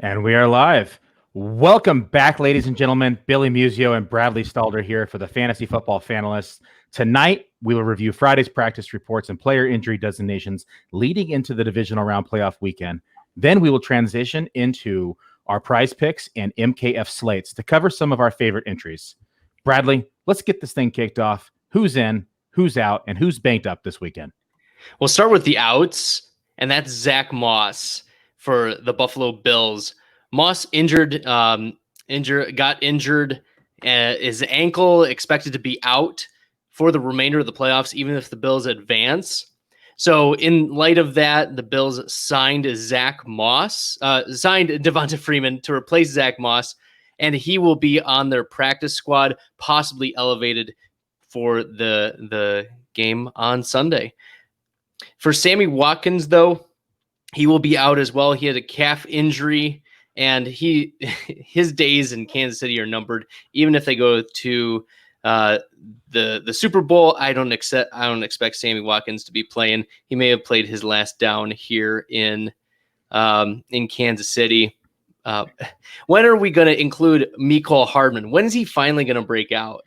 And we are live. Welcome back, ladies and gentlemen. Billy Muzio and Bradley Stalder here for the Fantasy Football Fanalists. Tonight, we will review Friday's practice reports and player injury designations leading into the Divisional Round playoff weekend. Then we will transition into our Prize Picks and MKF slates to cover some of our favorite entries. Bradley, let's get this thing kicked off. Who's in, who's out, and who's banked up this weekend? We'll start with the outs, and that's Zach Moss for the Buffalo Bills. Moss got injured. His ankle expected to be out for the remainder of the playoffs, even if the Bills advance. So in light of that, the Bills signed Devonta Freeman to replace Zach Moss, and he will be on their practice squad, possibly elevated for the game on Sunday. For Sammy Watkins, though, he will be out as well. He had a calf injury, and his days in Kansas City are numbered. Even if they go to the Super Bowl, I don't expect Sammy Watkins to be playing. He may have played his last down here in Kansas City. When are we going to include Mecole Hardman? When is he finally going to break out?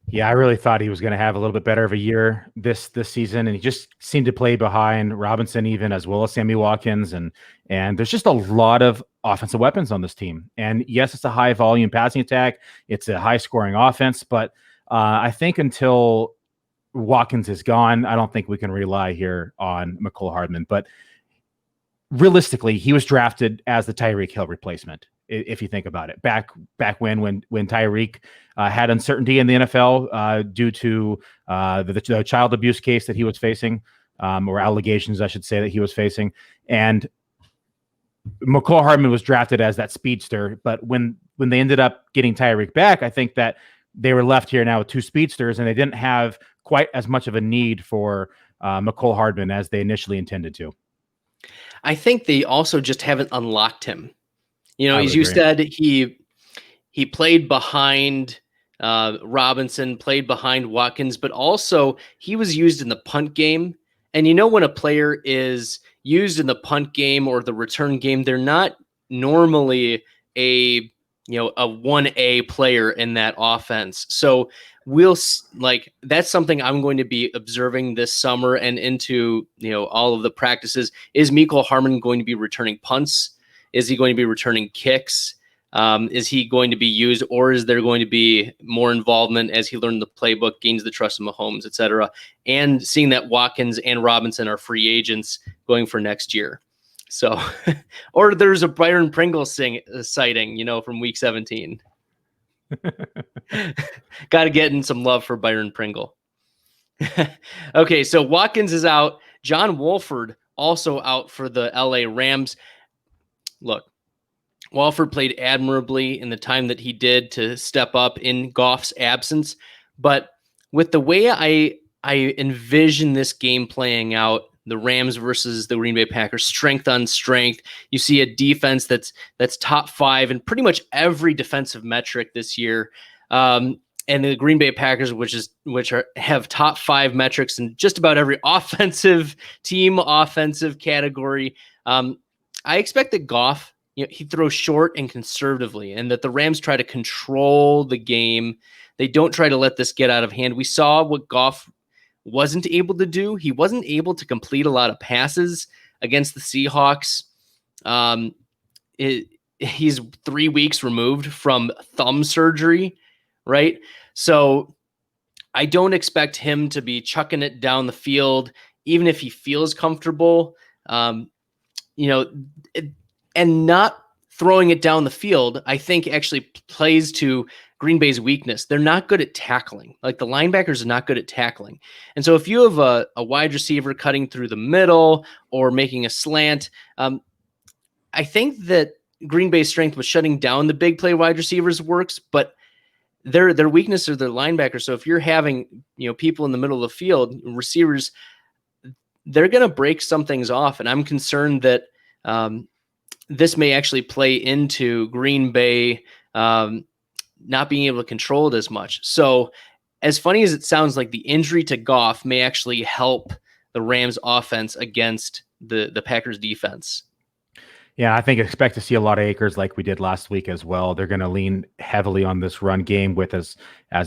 Yeah, I really thought he was going to have a little bit better of a year this season, and he just seemed to play behind Robinson even as well as Sammy Watkins, and there's just a lot of offensive weapons on this team. And yes, it's a high volume passing attack, it's a high scoring offense, but I think until Watkins is gone, I don't think we can rely here on Mecole Hardman. But realistically, he was drafted as the Tyreek Hill replacement. If you think about it, back when Tyreek had uncertainty in the NFL due to the child abuse case that he was facing, or allegations, I should say, that he was facing, and Mecole Hardman was drafted as that speedster. But when they ended up getting Tyreek back, I think that they were left here now with two speedsters, and they didn't have quite as much of a need for Mecole Hardman as they initially intended to. I think they also just haven't unlocked him. As you said, he played behind Robinson, played behind Watkins, but also he was used in the punt game. And when a player is used in the punt game or the return game, they're not normally a 1A player in that offense. So that's something I'm going to be observing this summer and into all of the practices. Is Mecole Hardman going to be returning punts? Is he going to be returning kicks? Is he going to be used, or is there going to be more involvement as he learned the playbook, gains the trust of Mahomes, et cetera? And seeing that Watkins and Robinson are free agents going for next year. So, or there's a Byron Pringle sighting, from week 17. Got to get in some love for Byron Pringle. Okay, so Watkins is out. John Wolford also out for the LA Rams. Look, Wolford played admirably in the time that he did to step up in Goff's absence. But with the way I envision this game playing out, the Rams versus the Green Bay Packers, strength on strength, you see a defense that's top 5 in pretty much every defensive metric this year. And the Green Bay Packers, have top 5 metrics in just about every offensive category. I expect that Goff, he throws short and conservatively, and that the Rams try to control the game. They don't try to let this get out of hand. We saw what Goff wasn't able to do. He wasn't able to complete a lot of passes against the Seahawks. He's 3 weeks removed from thumb surgery, right? So I don't expect him to be chucking it down the field, even if he feels comfortable. And not throwing it down the field, I think actually plays to Green Bay's weakness. They're not good at tackling. Like, the linebackers are not good at tackling. And so if you have a wide receiver cutting through the middle or making a slant, I think that Green Bay's strength with shutting down the big play wide receivers works, but their weakness are their linebackers. So if you're having people in the middle of the field, receivers, they're going to break some things off. And I'm concerned that this may actually play into Green Bay not being able to control it as much. So as funny as it sounds, like, the injury to Goff may actually help the Rams offense against the Packers defense. Yeah, I think expect to see a lot of Akers like we did last week as well. They're going to lean heavily on this run game with as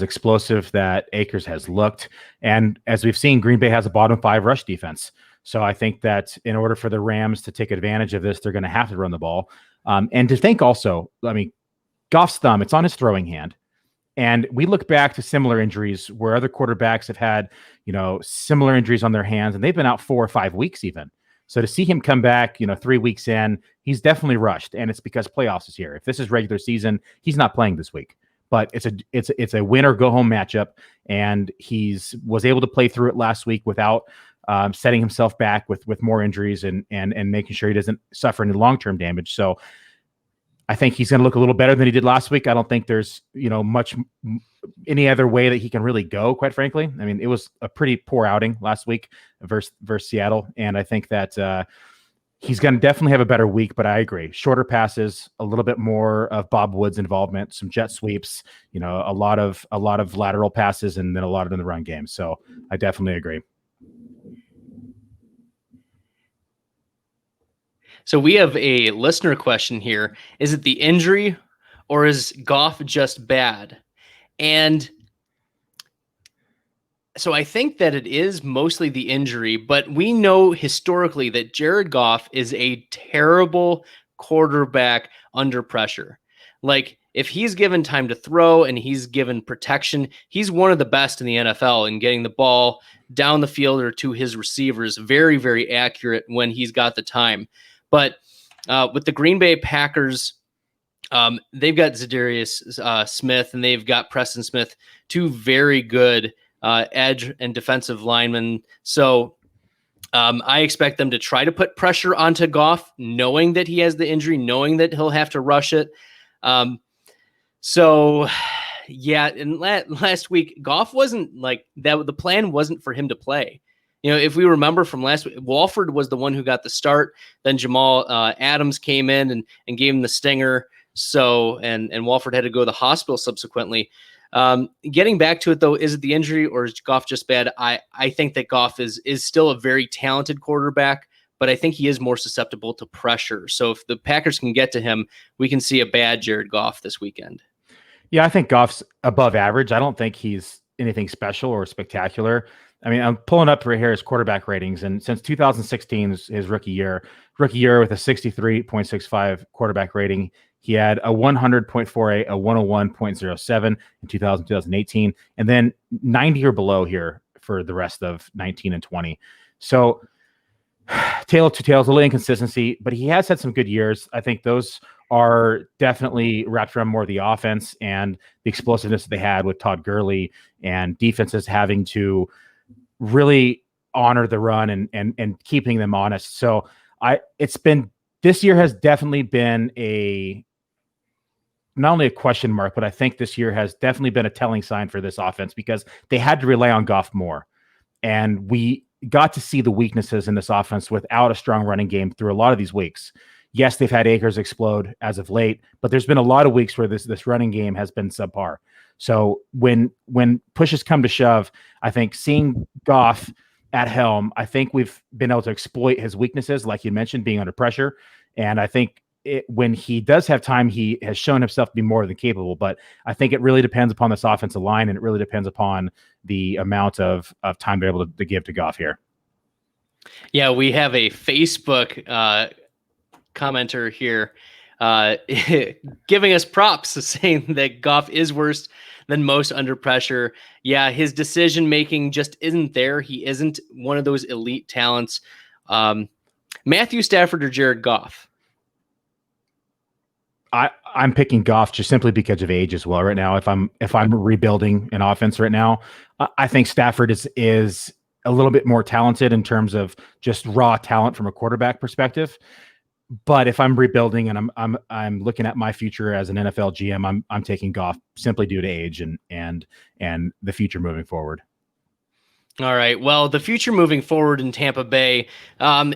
explosive that Akers has looked. And as we've seen, Green Bay has a bottom 5 rush defense. So I think that in order for the Rams to take advantage of this, they're going to have to run the ball. And to think also, I mean, Goff's thumb, it's on his throwing hand. And we look back to similar injuries where other quarterbacks have had, similar injuries on their hands, and they've been out 4 or 5 weeks even. So to see him come back, 3 weeks in, he's definitely rushed, and it's because playoffs is here. If this is regular season, he's not playing this week. But it's a win or go home matchup, and was able to play through it last week without setting himself back with more injuries and making sure he doesn't suffer any long-term damage. So I think he's going to look a little better than he did last week. I don't think there's, much any other way that he can really go, quite frankly. I mean, it was a pretty poor outing last week versus Seattle. And I think that he's going to definitely have a better week, but I agree. Shorter passes, a little bit more of Bob Woods involvement, some jet sweeps, a lot of lateral passes, and then a lot of in the run game. So I definitely agree. So we have a listener question here. Is it the injury or is Goff just bad? And so I think that it is mostly the injury, but we know historically that Jared Goff is a terrible quarterback under pressure. Like, if he's given time to throw and he's given protection, he's one of the best in the NFL in getting the ball down the field or to his receivers. Very, very accurate when he's got the time. But with the Green Bay Packers, they've got Zadarius Smith and they've got Preston Smith, two very good edge and defensive linemen. So I expect them to try to put pressure onto Goff, knowing that he has the injury, knowing that he'll have to rush it. So, yeah, and last week, Goff wasn't like that. The plan wasn't for him to play. If we remember from last week, Walford was the one who got the start. Then Jamal Adams came in and gave him the stinger. So, and Walford had to go to the hospital subsequently. Getting back to it, though, is it the injury or is Goff just bad? I think that Goff is still a very talented quarterback, but I think he is more susceptible to pressure. So if the Packers can get to him, we can see a bad Jared Goff this weekend. Yeah, I think Goff's above average. I don't think he's anything special or spectacular. I mean, I'm pulling up right here his quarterback ratings, and since 2016, his rookie year with a 63.65 quarterback rating, he had a 100.48, a 101.07 in 2018, and then 90 or below here for the rest of 19 and 20. So, tail of two tails, a little inconsistency, but he has had some good years. I think those are definitely wrapped around more of the offense and the explosiveness that they had with Todd Gurley and defenses having to really honor the run and keeping them honest. So this year has definitely been not only a question mark, but I think this year has definitely been a telling sign for this offense because they had to rely on Goff more. And we got to see the weaknesses in this offense without a strong running game through a lot of these weeks. Yes, they've had Akers explode as of late, but there's been a lot of weeks where this running game has been subpar. So when pushes come to shove, I think seeing Goff at helm, I think we've been able to exploit his weaknesses, like you mentioned, being under pressure. And I think when he does have time, he has shown himself to be more than capable. But I think it really depends upon this offensive line, and it really depends upon the amount of time they're able to give to Goff here. Yeah, we have a Facebook commenter here giving us props, saying that Goff is worse than most under pressure. Yeah, his decision making just isn't there. He isn't one of those elite talents. Matthew Stafford or Jared Goff? I'm picking Goff just simply because of age as well. Right now, if I'm rebuilding an offense right now, I think Stafford is a little bit more talented in terms of just raw talent from a quarterback perspective. But if I'm rebuilding and I'm looking at my future as an NFL GM, I'm taking Goff simply due to age and the future moving forward. All right. Well, the future moving forward in Tampa Bay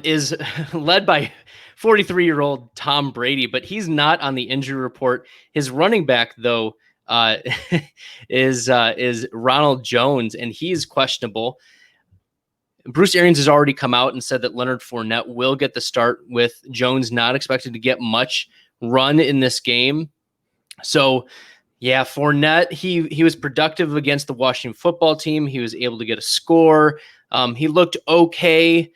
is led by 43-year-old Tom Brady, but he's not on the injury report. His running back, though, is Ronald Jones, and he's questionable. Bruce Arians has already come out and said that Leonard Fournette will get the start, with Jones not expected to get much run in this game. So, yeah, Fournette, he was productive against the Washington football team. He was able to get a score. He looked okay.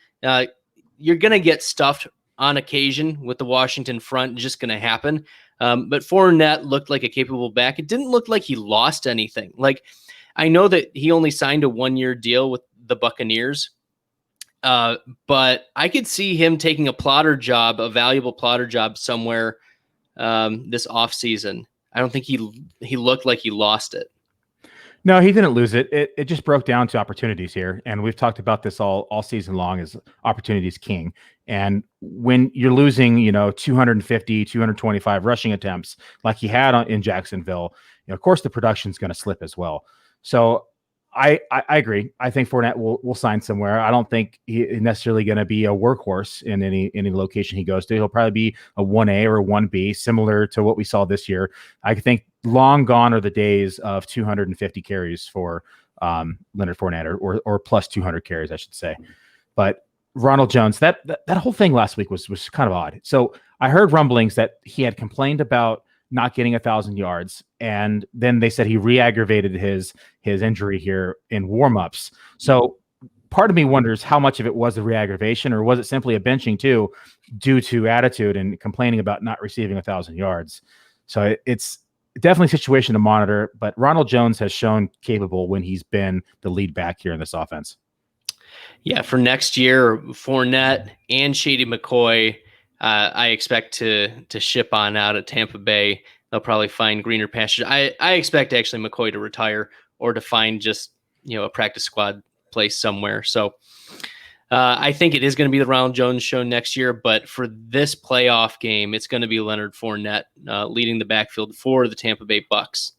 You're going to get stuffed on occasion with the Washington front. It's just going to happen. But Fournette looked like a capable back. It didn't look like he lost anything. Like, I know that he only signed a 1-year deal with the Buccaneers, but I could see him taking a valuable plotter job somewhere this offseason. I don't think he looked like he lost it. No, he didn't lose it. It just broke down to opportunities here. And we've talked about this all season long, is opportunities king. And when you're losing, 250, 225 rushing attempts like he had in Jacksonville, of course the production's going to slip as well. So I agree. I think Fournette will sign somewhere. I don't think he's necessarily going to be a workhorse in any location he goes to. He'll probably be a 1A or 1B, similar to what we saw this year. I think long gone are the days of 250 carries for Leonard Fournette, or plus 200 carries, I should say. But Ronald Jones, that whole thing last week was kind of odd. So I heard rumblings that he had complained about not getting 1,000 yards, and then they said he re-aggravated his injury here in warmups. So part of me wonders how much of it was the re-aggravation, or was it simply a benching too, due to attitude and complaining about not receiving 1,000 yards. So it's definitely a situation to monitor, but Ronald Jones has shown capable when he's been the lead back here in this offense. Yeah, for next year, Fournette and Shady McCoy, I expect to ship on out at Tampa Bay. They'll probably find greener pastures. I expect actually McCoy to retire, or to find just a practice squad place somewhere. So I think it is going to be the Ronald Jones show next year. But for this playoff game, it's going to be Leonard Fournette leading the backfield for the Tampa Bay Bucks.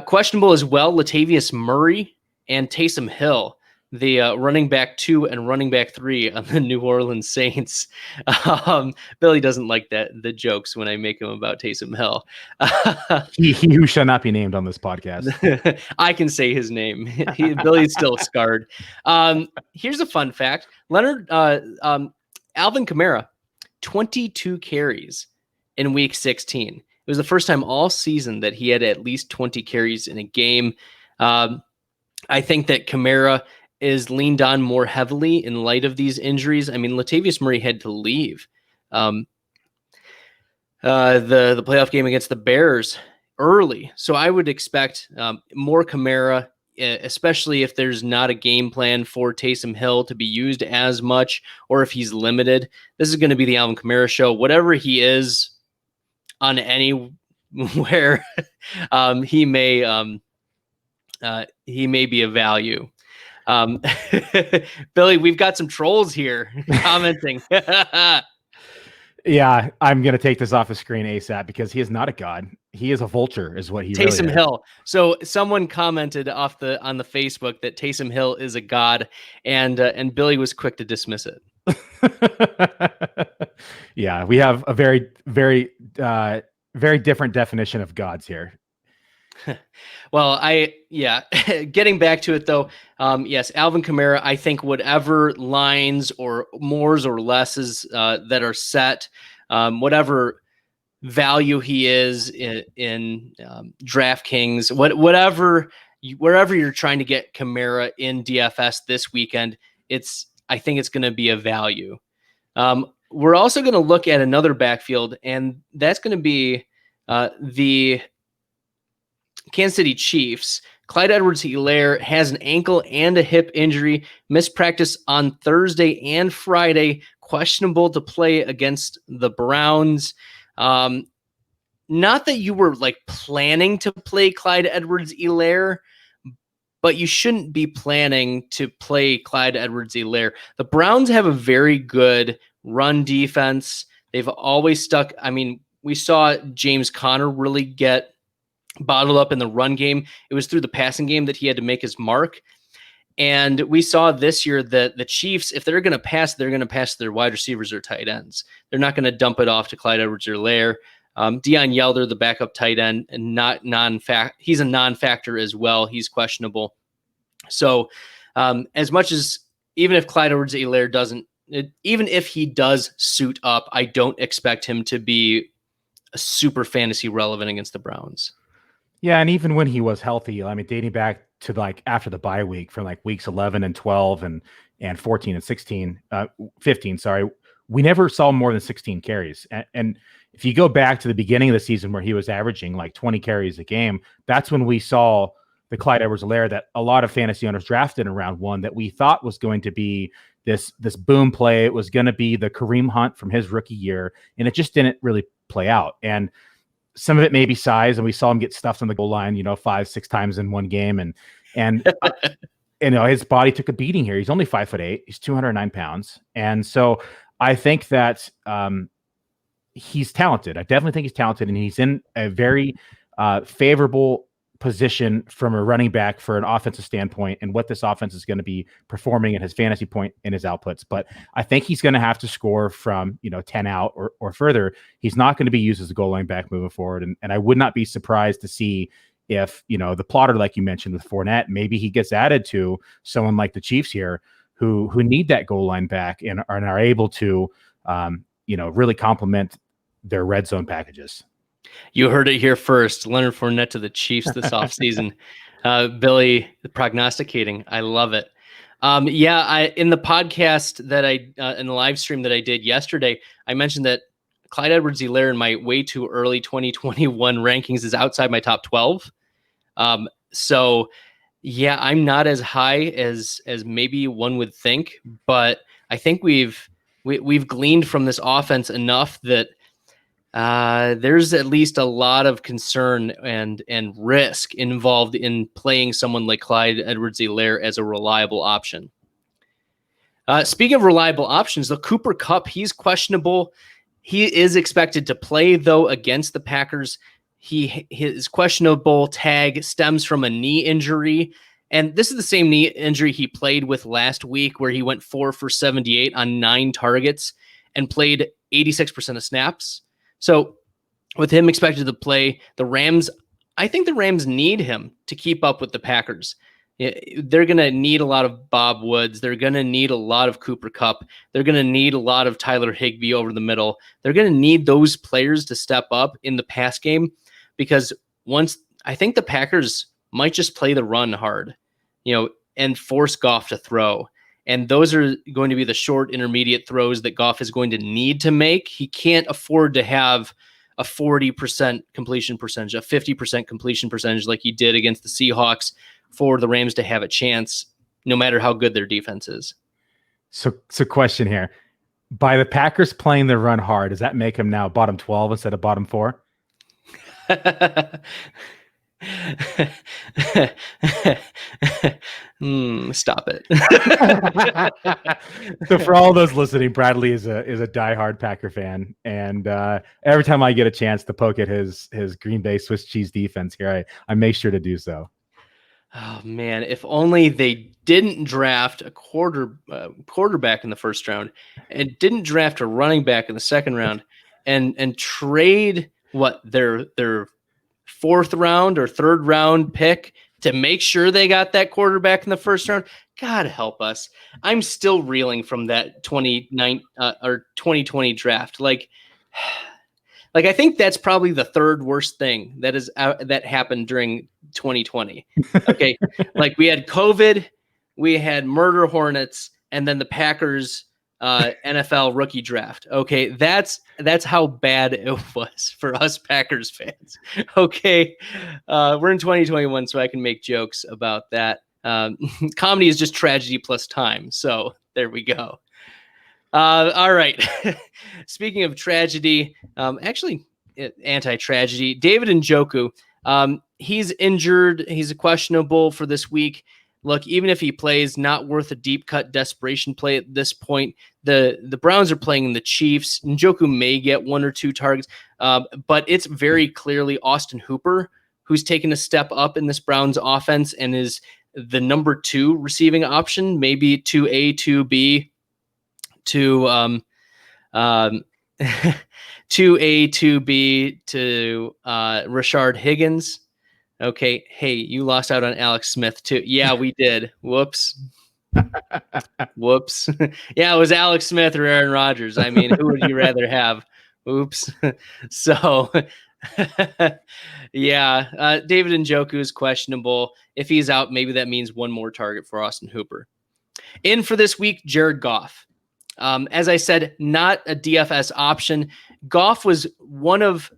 Questionable as well, Latavius Murray and Taysom Hill, the running back 2 and running back 3 on the New Orleans Saints. Billy doesn't like the jokes when I make him about Taysom Hill. He who shall not be named on this podcast. I can say his name. Billy's still scarred. Here's a fun fact. Alvin Kamara, 22 carries in week 16. It was the first time all season that he had at least 20 carries in a game. I think that Kamara is leaned on more heavily in light of these injuries. I mean, Latavius Murray had to leave the playoff game against the Bears early. So I would expect more Kamara, especially if there's not a game plan for Taysom Hill to be used as much, or if he's limited. This is going to be the Alvin Kamara show. Whatever he is on anywhere, he may be a value. Billy, we've got some trolls here commenting. Yeah, I'm going to take this off the screen ASAP, because he is not a god. He is a vulture, is what he Taysom really is. Hill. So someone commented on the Facebook that Taysom Hill is a god, and Billy was quick to dismiss it. Yeah, we have a very, very, very different definition of gods here. Well, getting back to it though, yes, Alvin Kamara, I think whatever lines or mores or lesses that are set, whatever value he is in DraftKings, wherever you're trying to get Kamara in DFS this weekend, I think it's going to be a value. We're also going to look at another backfield, and that's going to be the Kansas City Chiefs. Clyde Edwards-Helaire has an ankle and a hip injury, missed practice on Thursday and Friday, questionable to play against the Browns. Not that you were planning to play Clyde Edwards-Helaire, but you shouldn't be planning to play Clyde Edwards-Helaire. The Browns have a very good run defense. They've always stuck. I mean, we saw James Conner really get bottled up in the run game. It was through the passing game that he had to make his mark. And we saw this year that the Chiefs, if they're going to pass, they're going to pass their wide receivers or tight ends. They're not going to dump it off to Clyde Edwards-Helaire. Deion Yelder, the backup tight end, and he's a non-factor as well. He's questionable. So As much as even if Clyde Edwards-Helaire even if he does suit up, I don't expect him to be a super fantasy relevant against the Browns. Yeah, and even when he was healthy, I mean, dating back to like after the bye week, from like weeks 11 and 12 and 14 and 16, 15, sorry, we never saw more than 16 carries. And if you go back to the beginning of the season where he was averaging like 20 carries a game, that's when we saw the Clyde Edwards-Helaire that a lot of fantasy owners drafted in round one that we thought was going to be this boom play. It was going to be the Kareem Hunt from his rookie year, and it just didn't really play out. And some of it may be size, and we saw him get stuffed on the goal line, 5-6 times in one game. And his body took a beating here. He's only 5'8". He's 209 pounds. And so I think that he's talented. I definitely think he's talented, and he's in a very favorable position from a running back for an offensive standpoint and what this offense is going to be performing at his fantasy point and his outputs. But I think he's going to have to score from 10 out or further. He's not going to be used as a goal line back moving forward. And I would not be surprised to see if the plotter, like you mentioned with Fournette, maybe he gets added to someone like the Chiefs here who need that goal line back and are able to really complement their red zone packages. You heard it here first. Leonard Fournette to the Chiefs this offseason. Billy prognosticating. I love it. In the podcast that in the live stream that I did yesterday, I mentioned that Clyde Edwards-Helaire in my way too early 2021 rankings is outside my top 12. So yeah, I'm not as high as maybe one would think, but I think we've gleaned from this offense enough that there's at least a lot of concern and risk involved in playing someone like Clyde Edwards-Helaire as a reliable option. Speaking of reliable options, the Cooper Kupp, he's questionable. He is expected to play, though, against the Packers. His questionable tag stems from a knee injury. And this is the same knee injury he played with last week, where he went 4 for 78 on 9 targets and played 86% of snaps. So with him expected to play, I think the Rams need him to keep up with the Packers. They're going to need a lot of Bob Woods. They're going to need a lot of Cooper Kupp. They're going to need a lot of Tyler Higbee over the middle. They're going to need those players to step up in the pass game, because I think the Packers might just play the run hard, and force Goff to throw. And those are going to be the short, intermediate throws that Goff is going to need to make. He can't afford to have a 40% completion percentage, a 50% completion percentage like he did against the Seahawks for the Rams to have a chance, no matter how good their defense is. So question here. By the Packers playing the run hard, does that make him now bottom 12 instead of bottom 4? Stop it. So for all those listening, Bradley is a diehard Packer fan, and every time I get a chance to poke at his Green Bay Swiss cheese defense here, I make sure to do so. Oh man, if only they didn't draft a quarterback in the first round and didn't draft a running back in the second round and trade their fourth round or third round pick to make sure they got that quarterback in the first round. God help us. I'm still reeling from that 2020 draft. Like I think that's probably the third worst thing that happened during 2020. Okay. Like we had COVID, we had murder hornets, and then the Packers NFL rookie draft. Okay. That's how bad it was for us Packers fans. Okay. We're in 2021, so I can make jokes about that. Comedy is just tragedy plus time. So there we go. All right. Speaking of tragedy, actually anti-tragedy, David Njoku, he's injured. He's questionable for this week. Look, even if he plays, not worth a deep cut desperation play at this point. The Browns are playing the Chiefs. Njoku may get 1 or 2 targets, but it's very clearly Austin Hooper who's taken a step up in this Browns offense and is the number 2 receiving option, maybe 2A, 2B, to 2A, 2B to Rashard Higgins. Okay, hey, you lost out on Alex Smith too. Yeah, we did. Whoops. Whoops. Yeah, it was Alex Smith or Aaron Rodgers. I mean, who would you rather have? Oops. So, yeah, David Njoku is questionable. If he's out, maybe that means one more target for Austin Hooper. In for this week, Jared Goff. As I said, not a DFS option. Goff was one of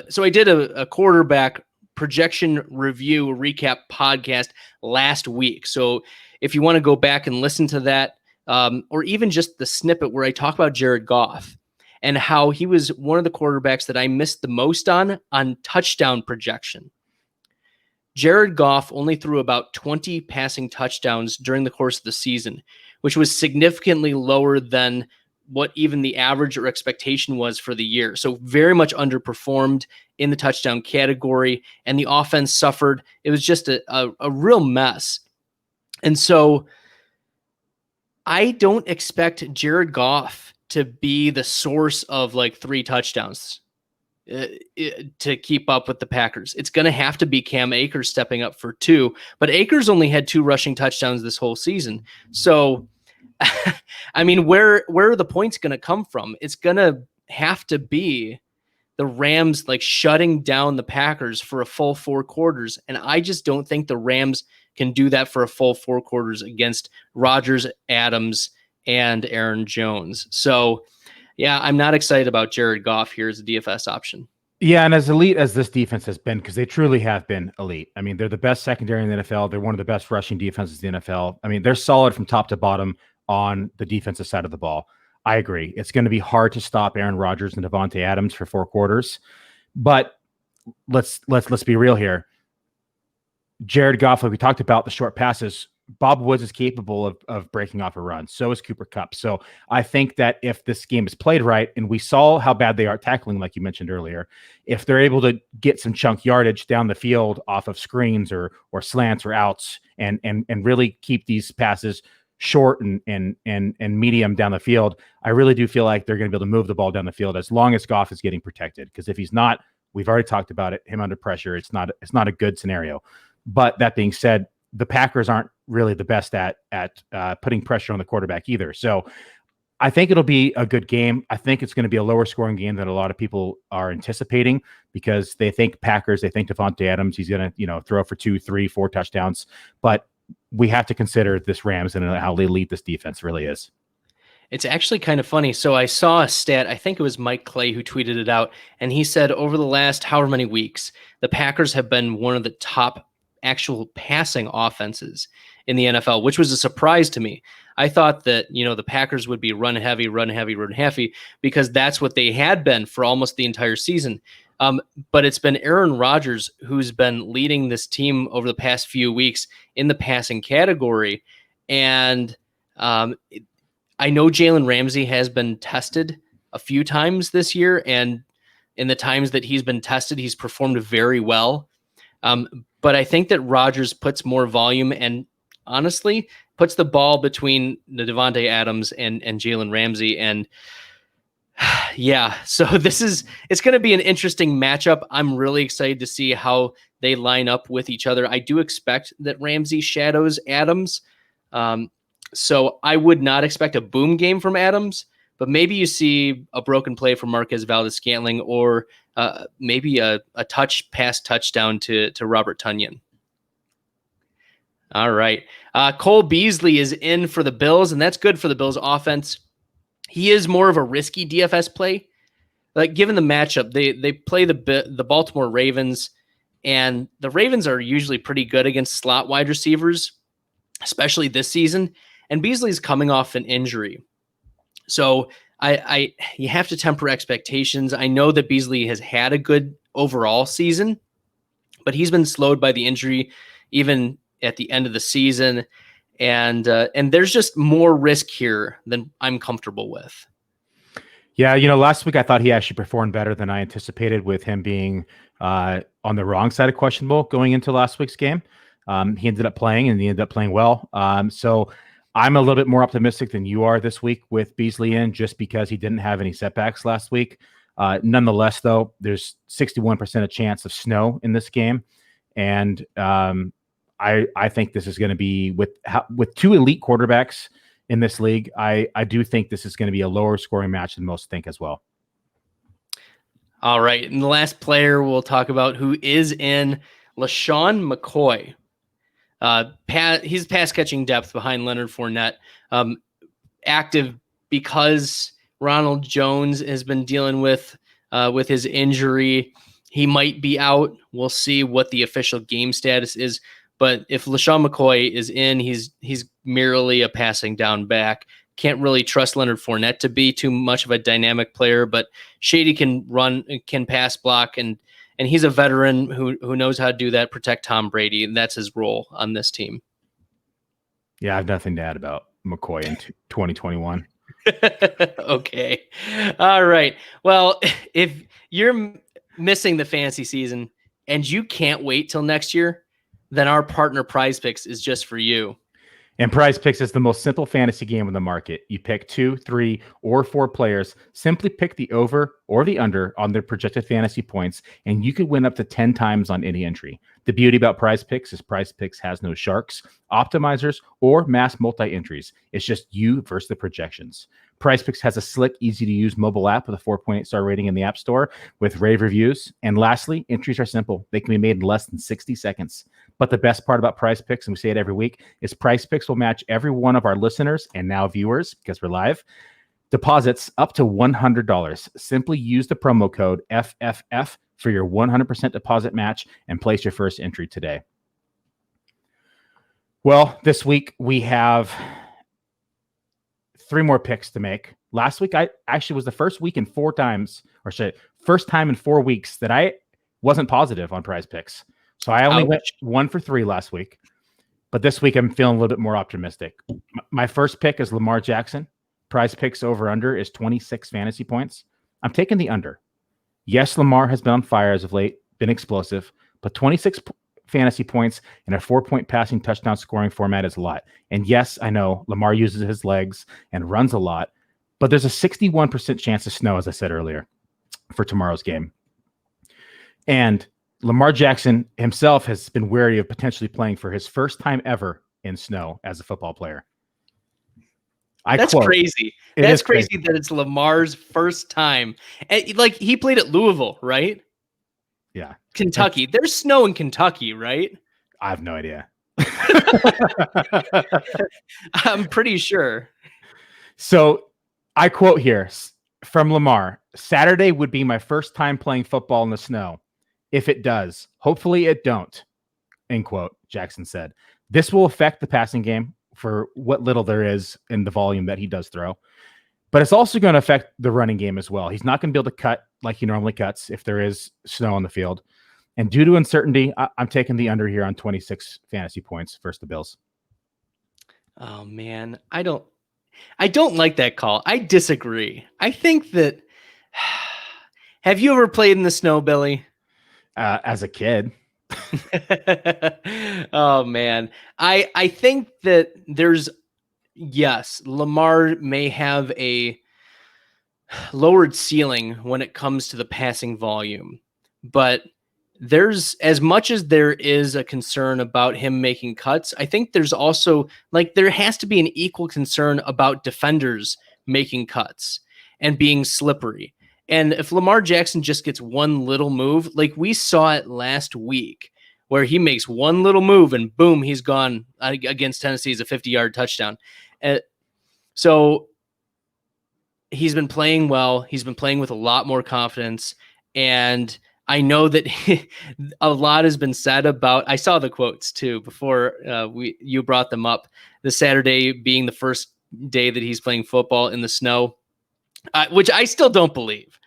so I did a quarterback projection review recap podcast last week. So if you want to go back and listen to that, or even just the snippet where I talk about Jared Goff and how he was one of the quarterbacks that I missed the most on touchdown projection. Jared Goff only threw about 20 passing touchdowns during the course of the season, which was significantly lower than what even the average or expectation was for the year. So very much underperformed in the touchdown category, and the offense suffered. It was just a real mess. And so I don't expect Jared Goff to be the source of like 3 touchdowns to keep up with the Packers. It's going to have to be Cam Akers stepping up for 2, but Akers only had 2 rushing touchdowns this whole season. So I mean, where are the points going to come from? It's going to have to be the Rams like shutting down the Packers for a full 4 quarters. And I just don't think the Rams can do that for a full 4 quarters against Rodgers, Adams, and Aaron Jones. So yeah, I'm not excited about Jared Goff here as a DFS option. Yeah, and as elite as this defense has been, because they truly have been elite. I mean, they're the best secondary in the NFL. They're one of the best rushing defenses in the NFL. I mean, they're solid from top to bottom on the defensive side of the ball. I agree. It's going to be hard to stop Aaron Rodgers and Devontae Adams for 4 quarters. But let's be real here. Jared Goff, like we talked about, the short passes, Bob Woods is capable of breaking off a run. So is Cooper Kupp. So I think that if this game is played right, and we saw how bad they are tackling, like you mentioned earlier, if they're able to get some chunk yardage down the field off of screens or slants or outs and really keep these passes short and medium down the field, I really do feel like they're going to be able to move the ball down the field as long as Goff is getting protected. Because if he's not, we've already talked about it, him under pressure, it's not a good scenario. But that being said, the Packers aren't really the best at putting pressure on the quarterback either. So I think it'll be a good game. I think it's going to be a lower scoring game than a lot of people are anticipating because they think Packers, they think Devontae Adams, he's going to, throw for 2, 3, 4 touchdowns. But we have to consider this Rams and how elite this defense really is. It's actually kind of funny. So I saw a stat, I think it was Mike Clay who tweeted it out, and he said over the last however many weeks, the Packers have been one of the top actual passing offenses in the NFL, which was a surprise to me. I thought that, the Packers would be run heavy, because that's what they had been for almost the entire season. But it's been Aaron Rodgers who's been leading this team over the past few weeks in the passing category. And I know Jalen Ramsey has been tested a few times this year, and in the times that he's been tested, he's performed very well. But I think that Rodgers puts more volume and honestly puts the ball between the Devontae Adams and Jalen Ramsey. And yeah, so it's going to be an interesting matchup. I'm really excited to see how they line up with each other. I do expect that Ramsey shadows Adams. So I would not expect a boom game from Adams, but maybe you see a broken play from Marquez Valdes-Scantling or maybe a pass touchdown to Robert Tonyan. All right. Cole Beasley is in for the Bills, and that's good for the Bills offense. He is more of a risky DFS play. Like given the matchup, they play the Baltimore Ravens, and the Ravens are usually pretty good against slot wide receivers, especially this season. And Beasley's coming off an injury. So you have to temper expectations. I know that Beasley has had a good overall season, but he's been slowed by the injury even at the end of the season. And there's just more risk here than I'm comfortable with. Yeah, last week I thought he actually performed better than I anticipated with him being on the wrong side of questionable going into last week's game. He ended up playing, and he ended up playing well. So I'm a little bit more optimistic than you are this week with Beasley in, just because he didn't have any setbacks last week. Nonetheless, though, there's 61% of chance of snow in this game. And I think this is going to be with two elite quarterbacks in this league. I do think this is going to be a lower scoring match than most think as well. All right. And the last player we'll talk about who is in, LaShawn McCoy. He's pass catching depth behind Leonard Fournette. Active because Ronald Jones has been dealing with his injury. He might be out. We'll see what the official game status is. But if LaShawn McCoy is in, he's merely a passing down back. Can't really trust Leonard Fournette to be too much of a dynamic player, but Shady can run, can pass block, and he's a veteran who knows how to do that, protect Tom Brady, and that's his role on this team. Yeah, I have nothing to add about McCoy in 2021. Okay. All right. Well, if you're missing the fantasy season and you can't wait till next year, then our partner Prize Picks is just for you. And Prize Picks is the most simple fantasy game on the market. You pick 2, 3, or 4 players. Simply pick the over or the under on their projected fantasy points, and you could win up to 10 times on any entry. The beauty about Prize Picks is Prize Picks has no sharks, optimizers, or mass multi-entries. It's just you versus the projections. Prize Picks has a slick, easy-to-use mobile app with a 4.8 star rating in the App Store with rave reviews. And lastly, entries are simple. They can be made in less than 60 seconds. But the best part about Prize Picks, and we say it every week, is Prize Picks will match every one of our listeners and now viewers, because we're live, deposits up to $100. Simply use the promo code FFF for your 100% deposit match and place your first entry today. Well, this week we have 3 more picks to make. Last week, I actually was the first time in 4 weeks that I wasn't positive on Prize Picks. So I only went 1 for 3 last week. But this week, I'm feeling a little bit more optimistic. My first pick is Lamar Jackson. Prize Picks over under is 26 fantasy points. I'm taking the under. Yes, Lamar has been on fire as of late, been explosive, but 26 fantasy points in a 4-point passing touchdown scoring format is a lot. And yes, I know Lamar uses his legs and runs a lot, but there's a 61% chance of snow, as I said earlier, for tomorrow's game. And Lamar Jackson himself has been wary of potentially playing for his first time ever in snow as a football player. That's crazy. That's crazy that it's Lamar's first time. And, like, he played at Louisville, right? Yeah. Kentucky. There's snow in Kentucky, right? I have no idea. I'm pretty sure. So I quote here from Lamar: Saturday would be my first time playing football in the snow. If it does, hopefully it don't, end quote, Jackson said. This will affect the passing game for what little there is in the volume that he does throw. But it's also going to affect the running game as well. He's not going to be able to cut like he normally cuts if there is snow on the field. And due to uncertainty, I'm taking the under here on 26 fantasy points versus the Bills. Oh, man. I don't like that call. I disagree. I think that... Have you ever played in the snow, Billy? As a kid. Oh, man. I think that yes, Lamar may have a lowered ceiling when it comes to the passing volume, but there's, as much as there is a concern about him making cuts, I think there's also, like, there has to be an equal concern about defenders making cuts and being slippery. And if Lamar Jackson just gets one little move, like we saw it last week, where he makes one little move and boom, he's gone against Tennessee as a 50-yard touchdown. So he's been playing well. He's been playing with a lot more confidence. And I know that a lot has been said about, I saw the quotes too, before you brought them up, the Saturday being the first day that he's playing football in the snow. Which I still don't believe.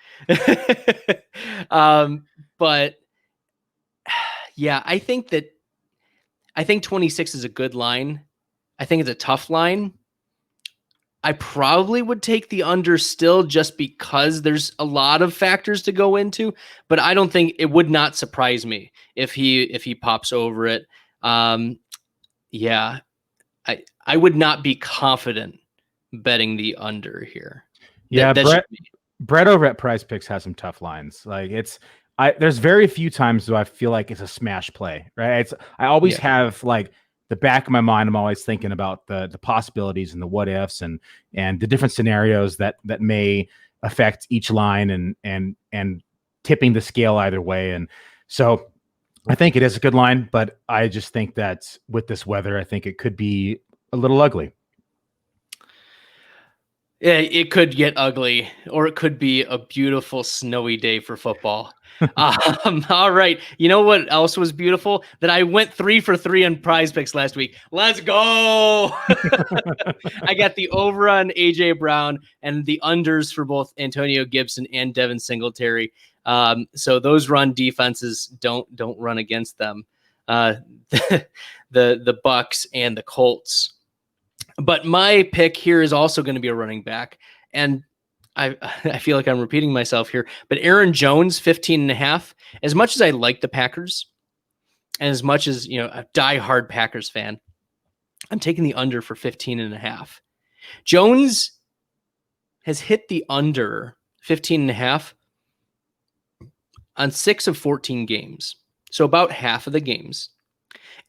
But yeah, I think 26 is a good line. I think it's a tough line. I probably would take the under still, just because there's a lot of factors to go into, but I don't think it would not surprise me if he pops over it. Yeah, I would not be confident betting the under here. Yeah, Brett over at Prize Picks has some tough lines. Like, it's There's very few times do I feel like it's a smash play, right? I always have like the back of my mind. I'm always thinking about the possibilities and the what ifs and the different scenarios that may affect each line and tipping the scale either way. And so I think it is a good line, but I just think that with this weather, I think it could be a little ugly. Yeah, it could get ugly, or it could be a beautiful snowy day for football. All right. You know what else was beautiful? That I went 3 for 3 on Prize Picks last week. Let's go. I got the over on AJ Brown and the unders for both Antonio Gibson and Devin Singletary. So those run defenses don't run against them. The Bucks and the Colts. But my pick here is also going to be a running back. And I feel like I'm repeating myself here, but Aaron Jones, 15.5. As much as I like the Packers, and as much as, a diehard Packers fan, I'm taking the under for 15.5. Jones has hit the under 15.5 on 6 of 14 games. So about half of the games.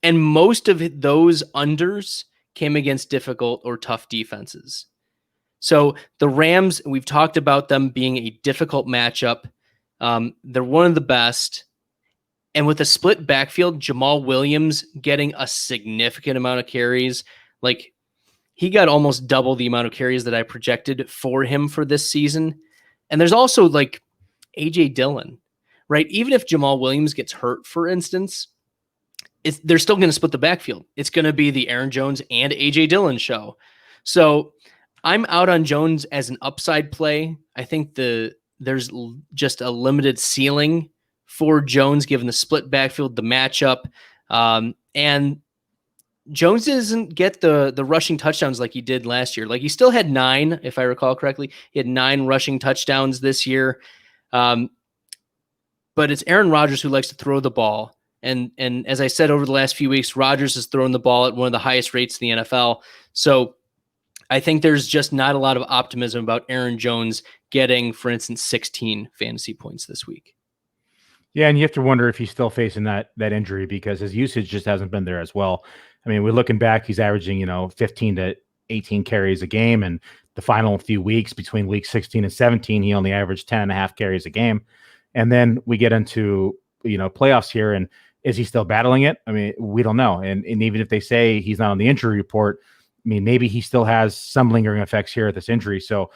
And most of those unders came against difficult or tough defenses. So the Rams, we've talked about them being a difficult matchup. They're one of the best. And with a split backfield, Jamal Williams getting a significant amount of carries. Like, he got almost double the amount of carries that I projected for him for this season. And there's also like AJ Dillon, right? Even if Jamal Williams gets hurt, for instance, they're still going to split the backfield. It's going to be the Aaron Jones and AJ Dillon show. So I'm out on Jones as an upside play. I think there's just a limited ceiling for Jones given the split backfield, the matchup. And Jones doesn't get the rushing touchdowns like he did last year. Like, he still had 9, if I recall correctly. He had 9 rushing touchdowns this year. But it's Aaron Rodgers who likes to throw the ball. And as I said over the last few weeks, Rodgers has thrown the ball at one of the highest rates in the NFL. So I think there's just not a lot of optimism about Aaron Jones getting, for instance, 16 fantasy points this week. Yeah, and you have to wonder if he's still facing that injury because his usage just hasn't been there as well. I mean, we're looking back, he's averaging, 15 to 18 carries a game, and the final few weeks between week 16 and 17, he only averaged 10.5 carries a game. And then we get into, playoffs here, and is he still battling it? I mean, we don't know. And even if they say he's not on the injury report, I mean, maybe he still has some lingering effects here at this injury. So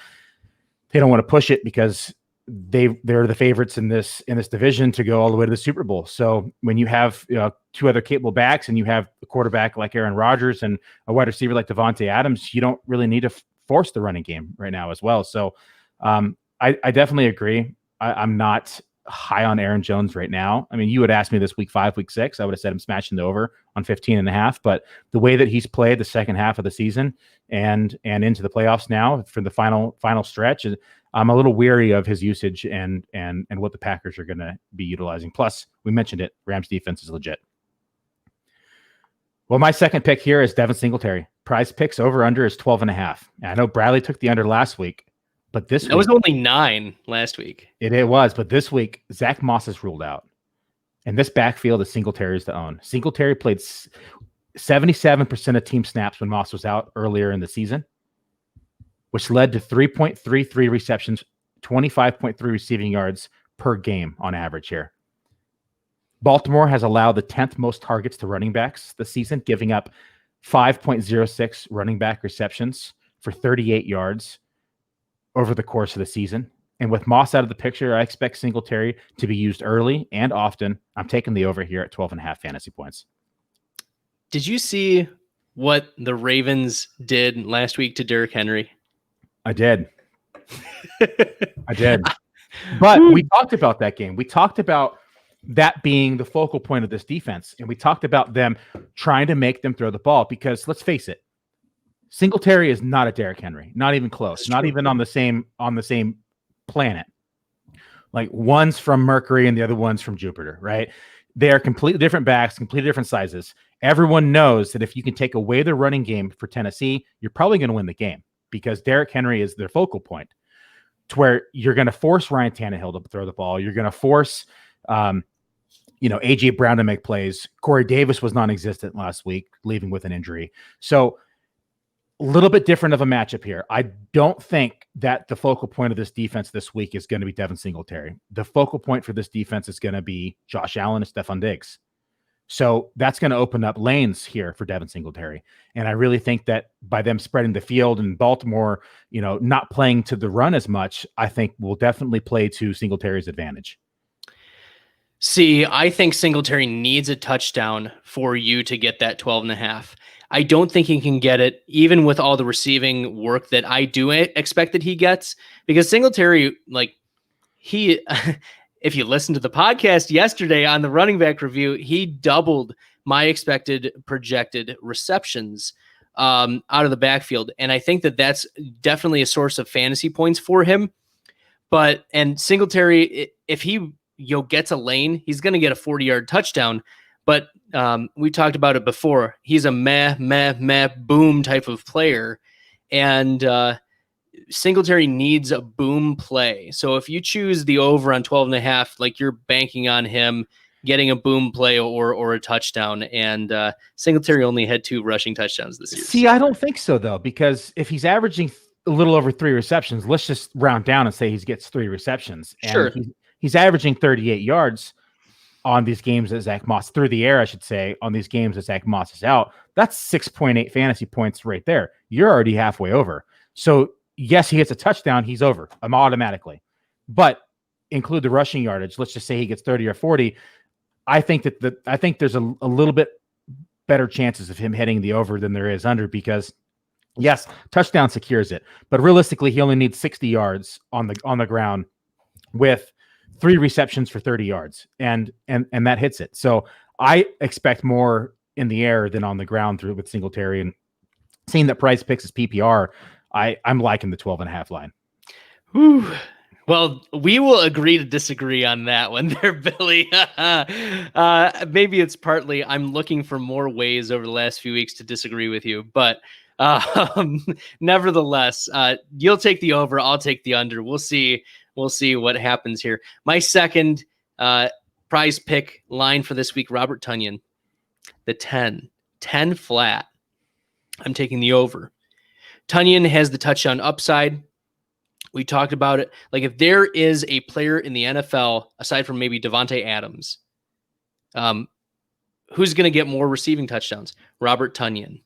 they don't want to push it because they're the favorites in this division to go all the way to the Super Bowl. So when you have 2 other capable backs and you have a quarterback like Aaron Rodgers and a wide receiver like Devontae Adams, you don't really need to force the running game right now as well. So I definitely agree. I'm not high on Aaron Jones right now. I mean, you would ask me this week 5, week 6, I would have said I'm smashing the over on 15.5, but the way that he's played the second half of the season and into the playoffs now for the final stretch, I'm a little weary of his usage and what the Packers are going to be utilizing. Plus, we mentioned it, Rams defense is legit. Well, my second pick here is Devin Singletary. Prize Picks over under is 12.5. I know Bradley took the under last week, but this week, was only 9 last week. It was, but this week, Zach Moss is ruled out. And this backfield is Singletary's to own. Singletary played 77% of team snaps when Moss was out earlier in the season, which led to 3.33 receptions, 25.3 receiving yards per game on average here. Baltimore has allowed the 10th most targets to running backs this season, giving up 5.06 running back receptions for 38 yards over the course of the season. And with Moss out of the picture, I expect Singletary to be used early and often. I'm taking the over here at 12.5 fantasy points. Did you see what the Ravens did last week to Derrick Henry? I did. I did. But we talked about that game. We talked about that being the focal point of this defense. And we talked about them trying to make them throw the ball because let's face it, Singletary is not a Derrick Henry, not even close, not even on the same planet. Like, one's from Mercury and the other one's from Jupiter, right? They are completely different backs, completely different sizes. Everyone knows that if you can take away the running game for Tennessee, you're probably going to win the game because Derrick Henry is their focal point, to where you're going to force Ryan Tannehill to throw the ball. You're going to force AJ Brown to make plays. Corey Davis was non-existent last week, leaving with an injury. So a little bit different of a matchup here. I don't think that the focal point of this defense this week is going to be Devin Singletary. The focal point for this defense is going to be Josh Allen and Stephon Diggs. So that's going to open up lanes here for Devin Singletary. And I really think that by them spreading the field and Baltimore, not playing to the run as much, I think will definitely play to Singletary's advantage. See, I think Singletary needs a touchdown for you to get that 12.5. I don't think he can get it, even with all the receiving work that I do expect that he gets, because Singletary, if you listen to the podcast yesterday on the running back review, he doubled my expected projected receptions out of the backfield. And I think that that's definitely a source of fantasy points for him. And Singletary, if he gets a lane, he's going to get a 40-yard touchdown. But we talked about it before. He's a meh, boom type of player. And Singletary needs a boom play. So if you choose the over on 12.5, you're banking on him getting a boom play or a touchdown. And Singletary only had 2 rushing touchdowns this year. See, I don't think so, though, because if he's averaging a little over 3 receptions, let's just round down and say he gets 3 receptions. And sure. He's averaging 38 yards on these games that Zach Moss, through the air, I should say, on these games that Zach Moss is out. That's 6.8 fantasy points right there. You're already halfway over. So yes, he gets a touchdown, he's over automatically. But include the rushing yardage. Let's just say he gets 30 or 40. I think there's a little bit better chances of him hitting the over than there is under, because yes, touchdown secures it, but realistically, he only needs 60 yards on the ground with 3 receptions for 30 yards, and that hits it. So I expect more in the air than on the ground with Singletary. And seeing that Prize Picks is PPR, I'm liking the 12.5 line. Whew. Well, we will agree to disagree on that one there, Billy. Maybe it's partly I'm looking for more ways over the last few weeks to disagree with you, but nevertheless, you'll take the over, I'll take the under. We'll see what happens here. My second prize pick line for this week, Robert Tonyan, the 10 flat. I'm taking the over. Tonyan has the touchdown upside. We talked about it. If there is a player in the NFL, aside from maybe Devontae Adams, who's going to get more receiving touchdowns? Robert Tonyan.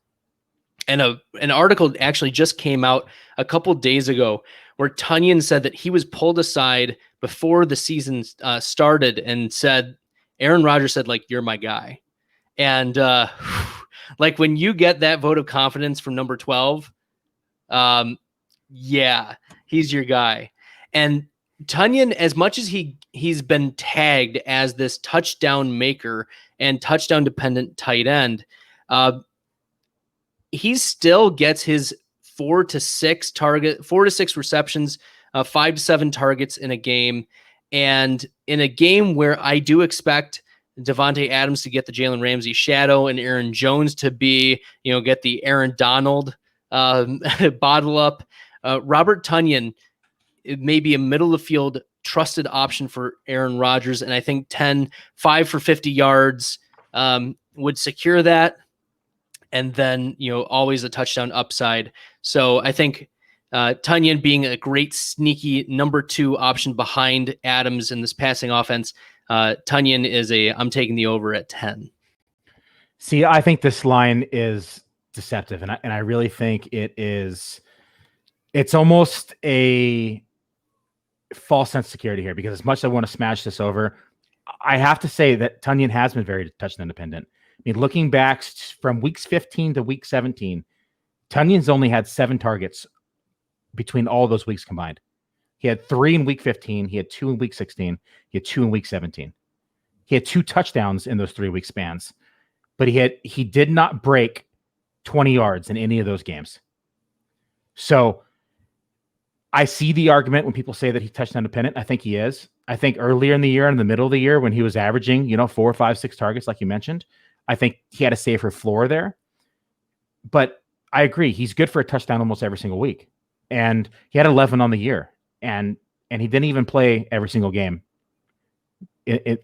And an article actually just came out a couple days ago where Tonyan said that he was pulled aside before the season started and said, Aaron Rodgers said, you're my guy. And when you get that vote of confidence from number 12, yeah, he's your guy. And Tonyan, as much as he's been tagged as this touchdown maker and touchdown dependent tight end, he still gets his 4 to 6 receptions, 5 to 7 targets in a game. And in a game where I do expect Devontae Adams to get the Jalen Ramsey shadow and Aaron Jones to be, get the Aaron Donald bottle up, Robert Tonyan, it may be a middle of the field trusted option for Aaron Rodgers. And I think 5 for 50 yards would secure that. And then, always a touchdown upside. So I think Tonyan being a great sneaky number 2 option behind Adams in this passing offense, Tonyan I'm taking the over at 10. See, I think this line is deceptive, and I really think it's almost a false sense of security here, because as much as I want to smash this over, I have to say that Tonyan has been very touchdown dependent. I mean, looking back from weeks 15 to week 17, Tonyan's only had 7 targets between all those weeks combined. He had 3 in week 15. He had 2 in week 16. He had 2 in week 17. He had 2 touchdowns in those 3-week spans, but he did not break 20 yards in any of those games. So I see the argument when people say that he's touchdown dependent. I think he is. I think earlier in the year, in the middle of the year, when he was averaging, 4, 5, 6 targets, like you mentioned, I think he had a safer floor there. But I agree. He's good for a touchdown almost every single week. And he had 11 on the year. And he didn't even play every single game.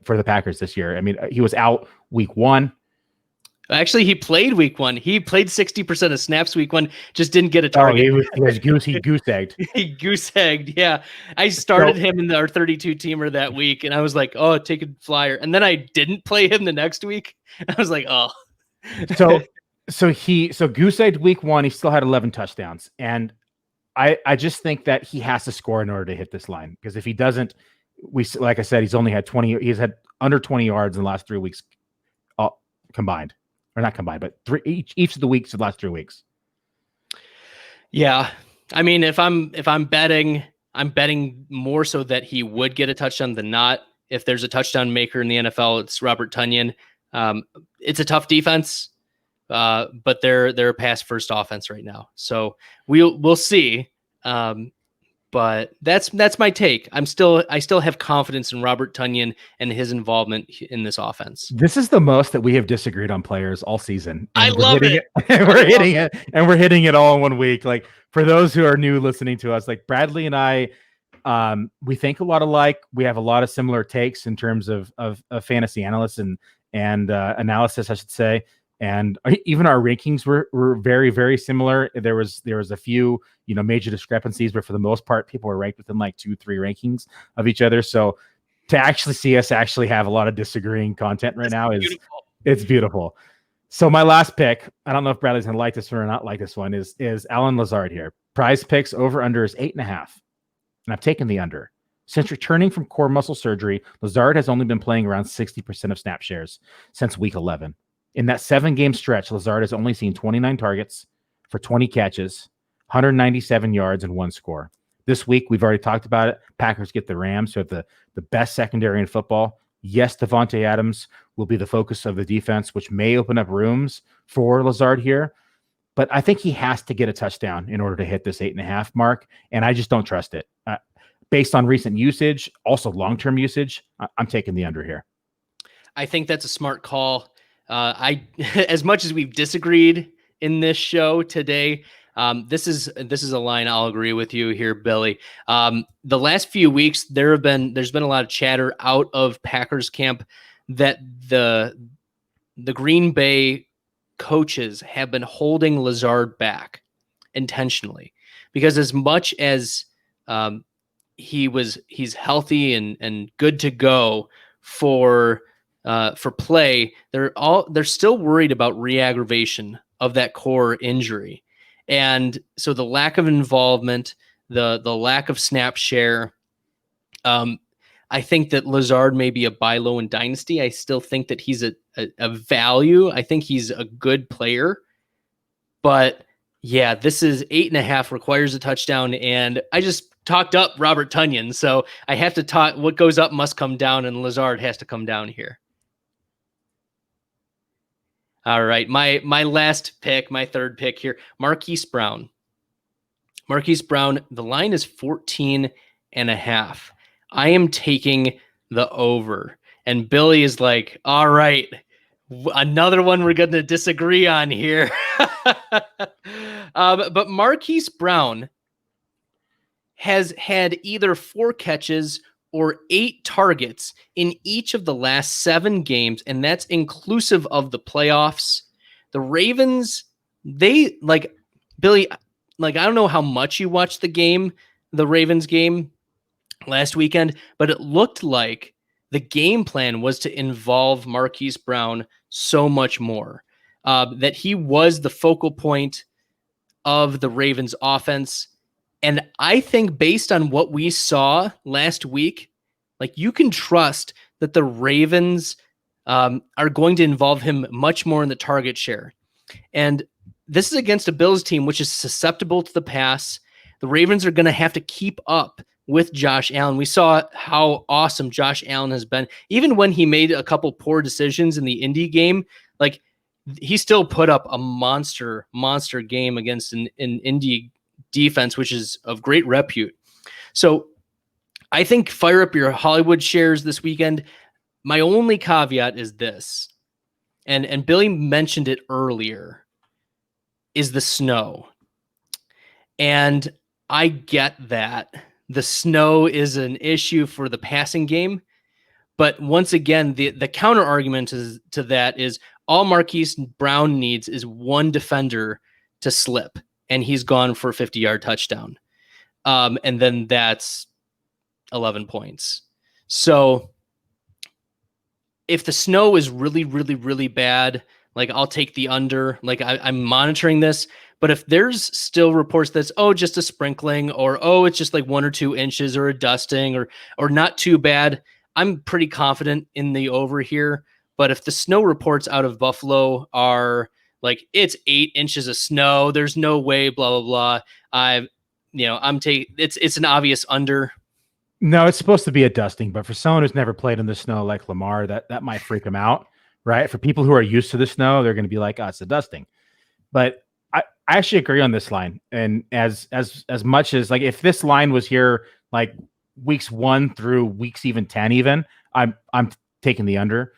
for the Packers this year. I mean, he was out week 1. Actually, he played week 1. He played 60% of snaps week 1, just didn't get a target. He goose egged. He goose egged. Yeah. I started him in our 32 teamer that week, and I was like, oh, take a flyer. And then I didn't play him the next week. I was like, oh. So goose egged week 1. He still had 11 touchdowns. And I just think that he has to score in order to hit this line, because if he doesn't, like I said, he's had under 20 yards in the last 3 weeks combined. Or not combined, but each of the weeks of the last 3 weeks. Yeah. I mean, if I'm betting, I'm betting more so that he would get a touchdown than not. If there's a touchdown maker in the NFL, it's Robert Tonyan. It's a tough defense, but they're a pass first offense right now. So we'll see. But that's my take. I still have confidence in Robert Tonyan and his involvement in this offense. This is the most that we have disagreed on players all season. I love it. We're hitting it all in 1 week. Like, for those who are new listening to us, like Bradley and I, we think a lot alike. We have a lot of similar takes in terms of fantasy analysts and analysis, I should say. And even our rankings were very, very similar. There was a few, major discrepancies, but for the most part, people were ranked within like 2-3 rankings of each other. So to actually see us actually have a lot of disagreeing content right now it's beautiful. So my last pick, I don't know if Bradley's going to like this one or not like this one, is Allen Lazard here. Prize Picks over under is 8.5. And I've taken the under. Since returning from core muscle surgery, Lazard has only been playing around 60% of snap shares since week 11. In that 7-game stretch, Lazard has only seen 29 targets for 20 catches, 197 yards, and 1 score. This week, we've already talked about it. Packers get the Rams, who have the best secondary in football. Yes, Devontae Adams will be the focus of the defense, which may open up rooms for Lazard here. But I think he has to get a touchdown in order to hit this 8.5 mark, and I just don't trust it. Based on recent usage, also long-term usage, I'm taking the under here. I think that's a smart call. As much as we've disagreed in this show today, this is a line I'll agree with you here, Billy. The last few weeks there's been a lot of chatter out of Packers camp that the Green Bay coaches have been holding Lazard back intentionally, because as much as he's healthy and good to go for play, they're still worried about re-aggravation of that core injury. And so the lack of involvement, the lack of snap share, I think that Lazard may be a buy low in Dynasty. I still think that he's a value. I think he's a good player. But yeah, this is 8.5, requires a touchdown, and I just talked up Robert Tonyan, so I have to talk. What goes up must come down, and Lazard has to come down here. All right, my last pick, my third pick here, Marquise Brown. Marquise Brown, the line is 14.5. I am taking the over. And Billy is like, all right, another one we're going to disagree on here. But Marquise Brown has had either 4 catches or 8 targets in each of the last 7 games, and that's inclusive of the playoffs. The Ravens, they, like, Billy, like, I don't know how much you watched the Ravens game last weekend, but it looked like the game plan was to involve Marquise Brown so much more, that he was the focal point of the Ravens offense. And I think based on what we saw last week, like, you can trust that the Ravens are going to involve him much more in the target share. And this is against a Bills team which is susceptible to the pass. The Ravens are going to have to keep up with Josh Allen. We saw how awesome Josh Allen has been. Even when he made a couple poor decisions in the Indy game, like, he still put up a monster game against an Indy defense, which is of great repute. So I think fire up your Hollywood shares this weekend. My only caveat is this, and Billy mentioned it earlier, is the snow. And I get that the snow is an issue for the passing game, But once again, the counter argument to that is all Marquise Brown needs is one defender to slip, and he's gone for a 50-yard touchdown. And then that's 11 points. So if the snow is really, really, really bad, like I'll take the under. Like I'm monitoring this, but if there's still reports that's just a sprinkling, or it's just like 1 or 2 inches, or a dusting, or not too bad, I'm pretty confident in the over here. But if the snow reports out of Buffalo are like it's 8 inches of snow, there's no way, blah blah blah. It's an obvious under. No, it's supposed to be a dusting, but for someone who's never played in the snow like Lamar, that might freak him out, right? For people who are used to the snow, they're going to be like, it's a dusting. But I actually agree on this line. And as much as like if this line was here like weeks 1 through weeks even 10, even I'm taking the under.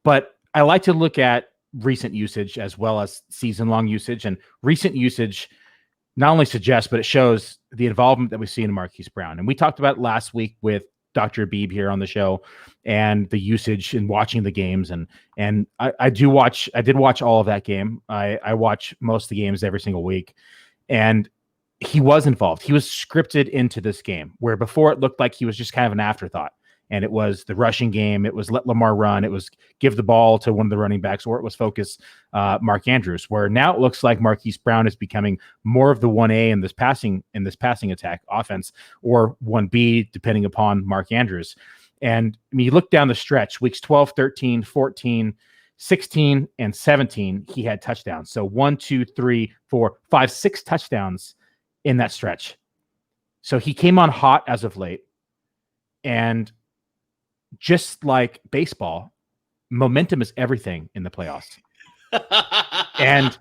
But I like to look at recent usage as well as season-long usage, and recent usage not only suggests, but it shows the involvement that we see in Marquise Brown. And we talked about last week with Dr. Beebe here on the show and the usage and watching the games. And I did watch all of that game. I watch most of the games every single week, and he was involved. He was scripted into this game, where before it looked like he was just kind of an afterthought. And it was the rushing game. It was let Lamar run. It was give the ball to one of the running backs, or it was focus Mark Andrews. Where now it looks like Marquise Brown is becoming more of the 1A in this passing attack offense, or 1B, depending upon Mark Andrews. And I mean, you look down the stretch, weeks 12, 13, 14, 16, and 17, he had touchdowns. So 1, 2, 3, 4, 5, 6 touchdowns in that stretch. So he came on hot as of late. And just like baseball, momentum is everything in the playoffs. And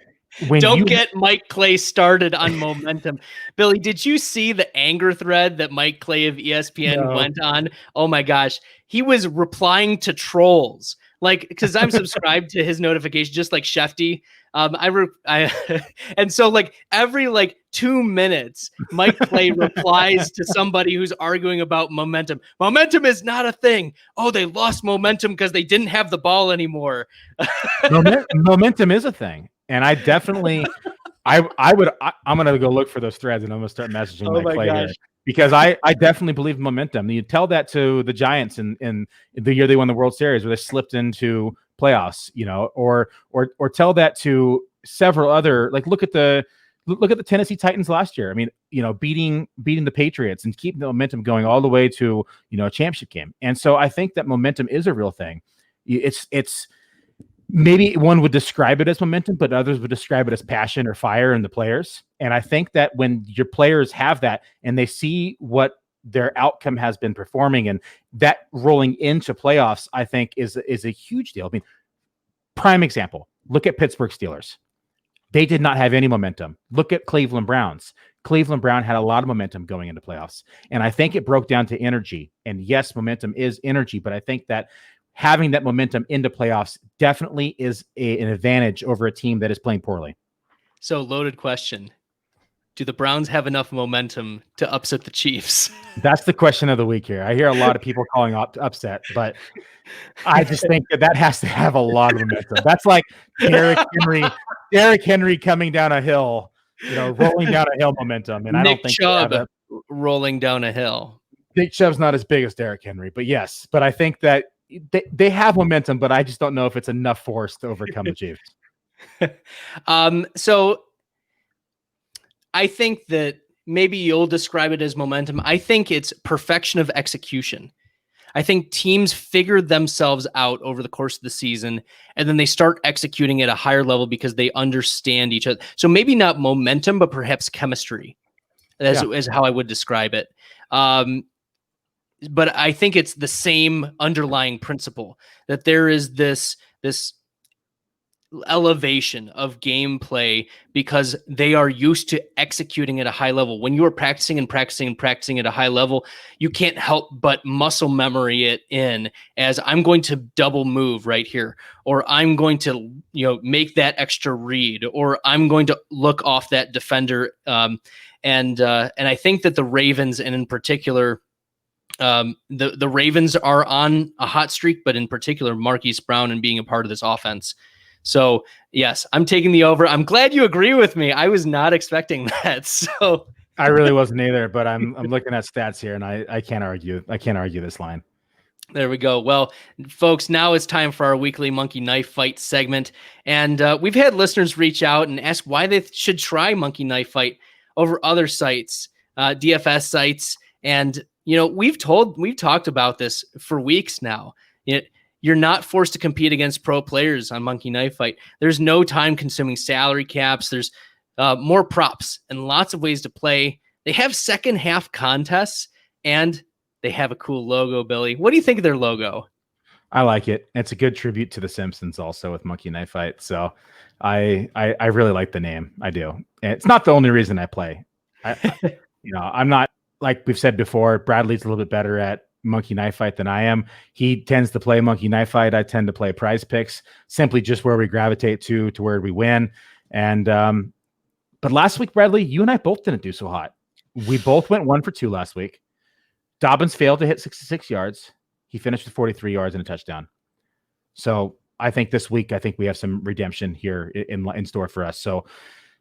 when don't get Mike Clay started on momentum. Billy, did you see the anger thread that Mike Clay of ESPN went on? Oh my gosh. He was replying to trolls. Like, because I'm subscribed to his notification, just like Shefty. And so like every 2 minutes, Mike Clay replies to somebody who's arguing about momentum. Momentum is not a thing. Oh, they lost momentum because they didn't have the ball anymore. Momentum is a thing. And I definitely, I'm going to go look for those threads, and I'm going to start messaging Mike Clay here. Because I definitely believe momentum. You tell that to the Giants in the year they won the World Series, where they slipped into playoffs, or tell that to several other, like look at the Tennessee Titans last year. I mean, beating the Patriots and keeping the momentum going all the way to a championship game. And so I think that momentum is a real thing. It's maybe one would describe it as momentum, but others would describe it as passion or fire in the players. And I think that when your players have that and they see what their outcome has been performing, and that rolling into playoffs, I think is a huge deal. I mean, prime example, look at Pittsburgh Steelers. They did not have any momentum. Look at Cleveland Browns. Cleveland Brown had a lot of momentum going into playoffs. And I think it broke down to energy. And yes, momentum is energy, but I think that having that momentum into playoffs definitely is an advantage over a team that is playing poorly. So, loaded question. Do the Browns have enough momentum to upset the Chiefs? That's the question of the week here. I hear a lot of people calling upset, but I just think that has to have a lot of momentum. That's like Derrick Henry coming down a hill, rolling down a hill momentum. And Nick I don't think Chubb rolling down a hill. Nick Chubb's not as big as Derrick Henry, but yes. But I think that they have momentum, but I just don't know if it's enough force to overcome the Chiefs. So I think that maybe you'll describe it as momentum. I think it's perfection of execution. I think teams figure themselves out over the course of the season, and then they start executing at a higher level because they understand each other. So maybe not momentum, but perhaps chemistry is how I would describe it. But I think it's the same underlying principle, that there is this elevation of gameplay because they are used to executing at a high level. When you are practicing and practicing and practicing at a high level, you can't help but muscle memory it in as I'm going to double move right here, or I'm going to make that extra read, or I'm going to look off that defender. And I think that the Ravens, and in particular The Ravens are on a hot streak, but in particular, Marquise Brown and being a part of this offense. So yes, I'm taking the over. I'm glad you agree with me. I was not expecting that. So I really wasn't either, but I'm looking at stats here, and I can't argue. I can't argue this line. There we go. Well, folks, now it's time for our weekly Monkey Knife Fight segment. And we've had listeners reach out and ask why they should try Monkey Knife Fight over other sites, DFS sites. And, we've talked about this for weeks now. You're not forced to compete against pro players on Monkey Knife Fight. There's no time consuming salary caps. There's more props and lots of ways to play. They have second half contests, and they have a cool logo, Billy. What do you think of their logo? I like it. It's a good tribute to The Simpsons also with Monkey Knife Fight. So I really like the name. I do. And it's not the only reason I play. I'm not, like we've said before, Bradley's a little bit better at Monkey Knife Fight than I am. He tends to play Monkey Knife Fight. I tend to play Prize Picks, simply just where we gravitate to where we win. And but last week, Bradley, you and I both didn't do so hot. We both went 1 for 2 last week. Dobbins failed to hit 66 yards. He finished with 43 yards and a touchdown. So I think this week, we have some redemption here in store for us. So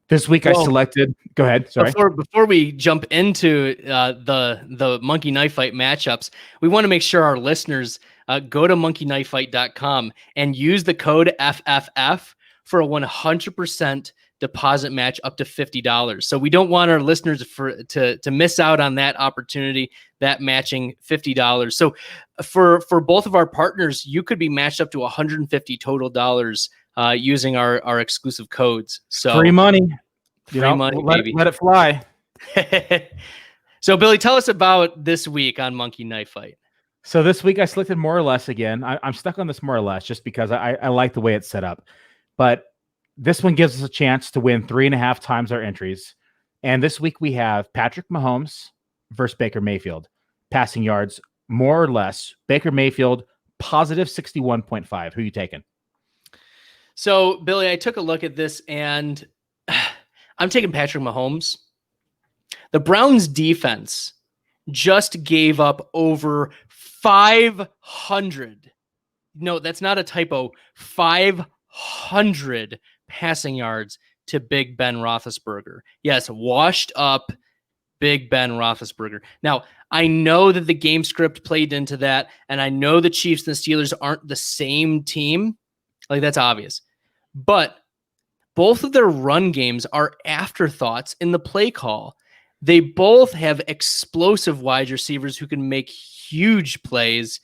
this week I selected. Go ahead. Sorry. Before we jump into the Monkey Knife Fight matchups, we want to make sure our listeners go to monkeyknifefight.com and use the code FFF for a 100% deposit match up to $50. So we don't want our listeners to miss out on that opportunity, that matching $50. So for both of our partners, you could be matched up to $150 total dollars using our exclusive codes. So free money, baby. Let it fly. So Billy, tell us about this week on Monkey Knife Fight. So this week I selected more or less again. I'm stuck on this more or less just because I like the way it's set up, but this one gives us a chance to win 3.5 times our entries. And this week we have Patrick Mahomes versus Baker Mayfield. Passing yards, more or less. Baker Mayfield, positive 61.5. Who are you taking? So, Billy, I took a look at this, and I'm taking Patrick Mahomes. The Browns defense just gave up over 500. No, that's not a typo. 500 passing yards to Big Ben Roethlisberger. Yes, washed up Big Ben Roethlisberger. Now, I know that the game script played into that, and I know the Chiefs and the Steelers aren't the same team. Like, that's obvious. But both of their run games are afterthoughts in the play call. They both have explosive wide receivers who can make huge plays,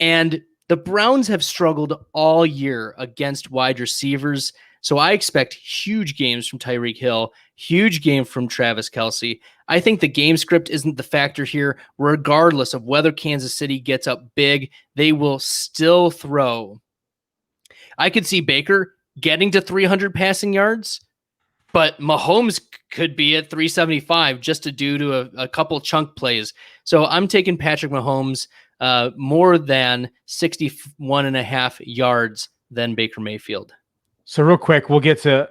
and the Browns have struggled all year against wide receivers. So I expect huge games from Tyreek Hill, huge game from Travis Kelce. I think the game script isn't the factor here. Regardless of whether Kansas City gets up big, they will still throw. I could see Baker getting to 300 passing yards, but Mahomes could be at 375 just due to a couple chunk plays. So I'm taking Patrick Mahomes more than 61.5 yards than Baker Mayfield. So real quick, we'll get to,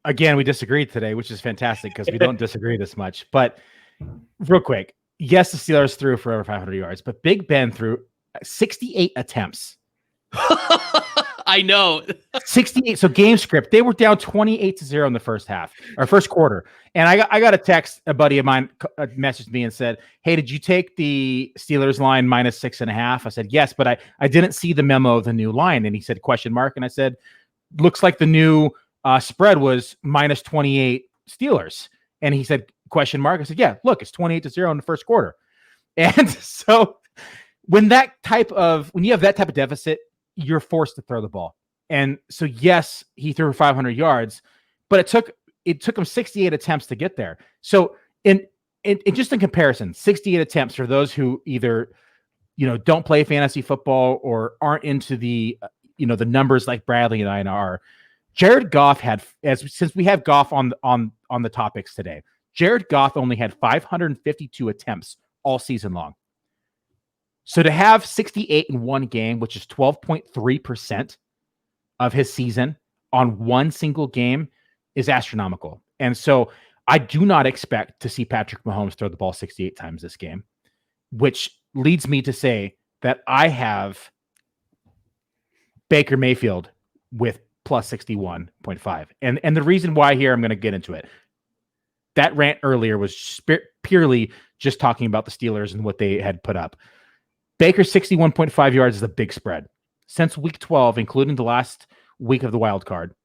we disagreed today, which is fantastic because we don't disagree this much. But real quick, yes, the Steelers threw for over 500 yards, but Big Ben threw 68 attempts. I know. 68. So game script, they were down 28-0 in the first quarter. And I got a text, a buddy of mine messaged me and said, "Hey, did you take the Steelers line minus 6.5?" I said, "Yes, but I didn't see the memo of the new line." And he said, question mark. And I said, "Looks like the new spread was minus 28 Steelers." And he said, question mark. I said, "Yeah, look, it's 28-0 in the first quarter." And so when you have that type of deficit, you're forced to throw the ball. And so, yes, he threw 500 yards, but it took him 68 attempts to get there. So in just in comparison, 68 attempts for those who either, don't play fantasy football or aren't into the numbers like Bradley and I are. Jared Goff since we have Goff on the topics today, Jared Goff only had 552 attempts all season long. So to have 68 in one game, which is 12.3% of his season on one single game, is astronomical. And so I do not expect to see Patrick Mahomes throw the ball 68 times this game, which leads me to say that I have Baker Mayfield with plus 61.5. And the reason why here, I'm going to get into it. That rant earlier was purely just talking about the Steelers and what they had put up. Baker's 61.5 yards is a big spread. Since week 12, including the last week of the wild card,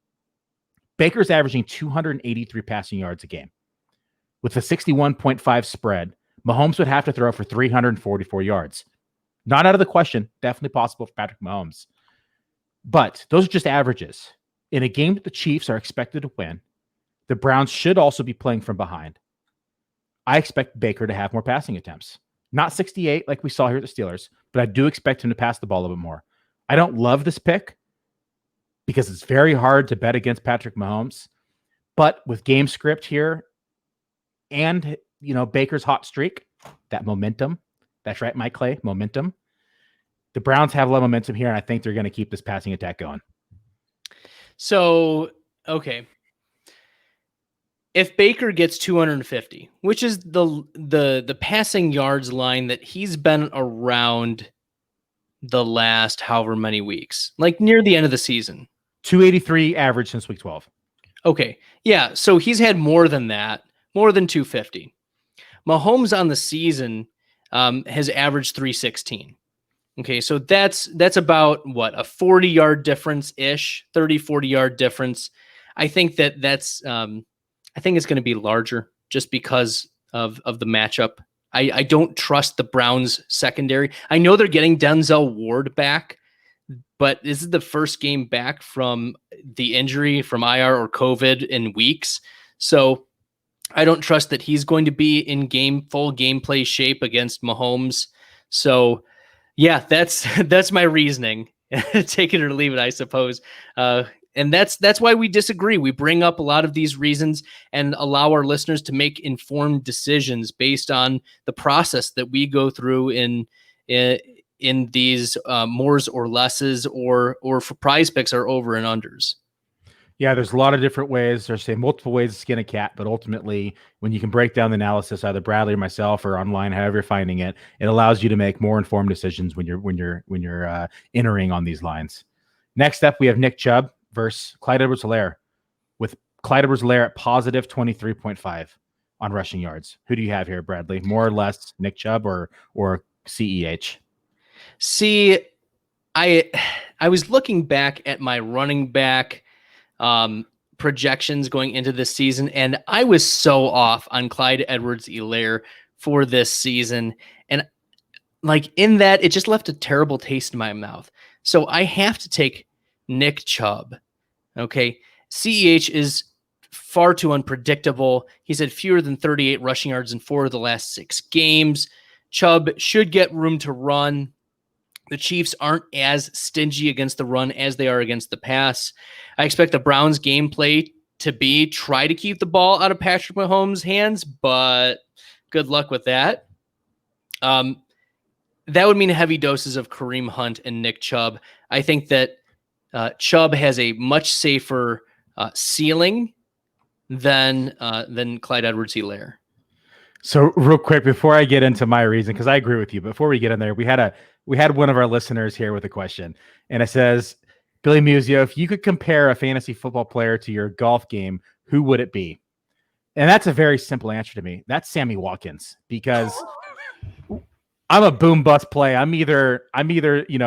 Baker's averaging 283 passing yards a game. With a 61.5 spread, Mahomes would have to throw for 344 yards. Not out of the question. Definitely possible for Patrick Mahomes. But those are just averages. In a game that the Chiefs are expected to win, the Browns should also be playing from behind. I expect Baker to have more passing attempts. Not 68 like we saw here at the Steelers, but I do expect him to pass the ball a little bit more. I don't love this pick because it's very hard to bet against Patrick Mahomes. But with game script here and, Baker's hot streak, that momentum, that's right, Mike Clay, momentum. The Browns have a lot of momentum here, and I think they're going to keep this passing attack going. So, okay. If Baker gets 250, which is the passing yards line that he's been around the last however many weeks, like near the end of the season. 283 average since week 12. Okay. Yeah. So he's had more than that, more than 250. Mahomes on the season has averaged 316. Okay. So that's about what, a 40-yard difference-ish, 30, 40-yard difference. I think that's I think it's going to be larger just because of the matchup. I don't trust the Browns secondary. I know they're getting Denzel Ward back, but this is the first game back from the injury from IR or COVID in weeks. So I don't trust that he's going to be in full gameplay shape against Mahomes. So yeah, that's my reasoning. Take it or leave it, I suppose. And that's why we disagree. We bring up a lot of these reasons and allow our listeners to make informed decisions based on the process that we go through in these mores or lesses or for prize picks or over and unders. Yeah, there's a lot of different ways. There's multiple ways to skin a cat, but ultimately, when you can break down the analysis, either Bradley or myself or online, however you're finding it, it allows you to make more informed decisions when you're entering on these lines. Next up, we have Nick Chubb versus Clyde Edwards-Helaire, with Clyde Edwards-Helaire at positive 23.5 on rushing yards. Who do you have here, Bradley? More or less Nick Chubb or CEH? See, I was looking back at my running back projections going into this season, and I was so off on Clyde Edwards-Helaire for this season. And like in that, it just left a terrible taste in my mouth. So I have to take Nick Chubb. Okay. CEH is far too unpredictable. He's had fewer than 38 rushing yards in 4 of the last 6 games. Chubb should get room to run. The Chiefs aren't as stingy against the run as they are against the pass. I expect the Browns gameplay to be try to keep the ball out of Patrick Mahomes' hands, but good luck with that. That would mean heavy doses of Kareem Hunt and Nick Chubb. I think that Chubb has a much safer ceiling than Clyde Edwards-Helaire. So real quick, before I get into my reason, because I agree with you, before we get in there, we had one of our listeners here with a question, and it says, Billy Muzio, if you could compare a fantasy football player to your golf game, who would it be? And that's a very simple answer to me. That's Sammy Watkins, because I'm a boom bust play. I'm either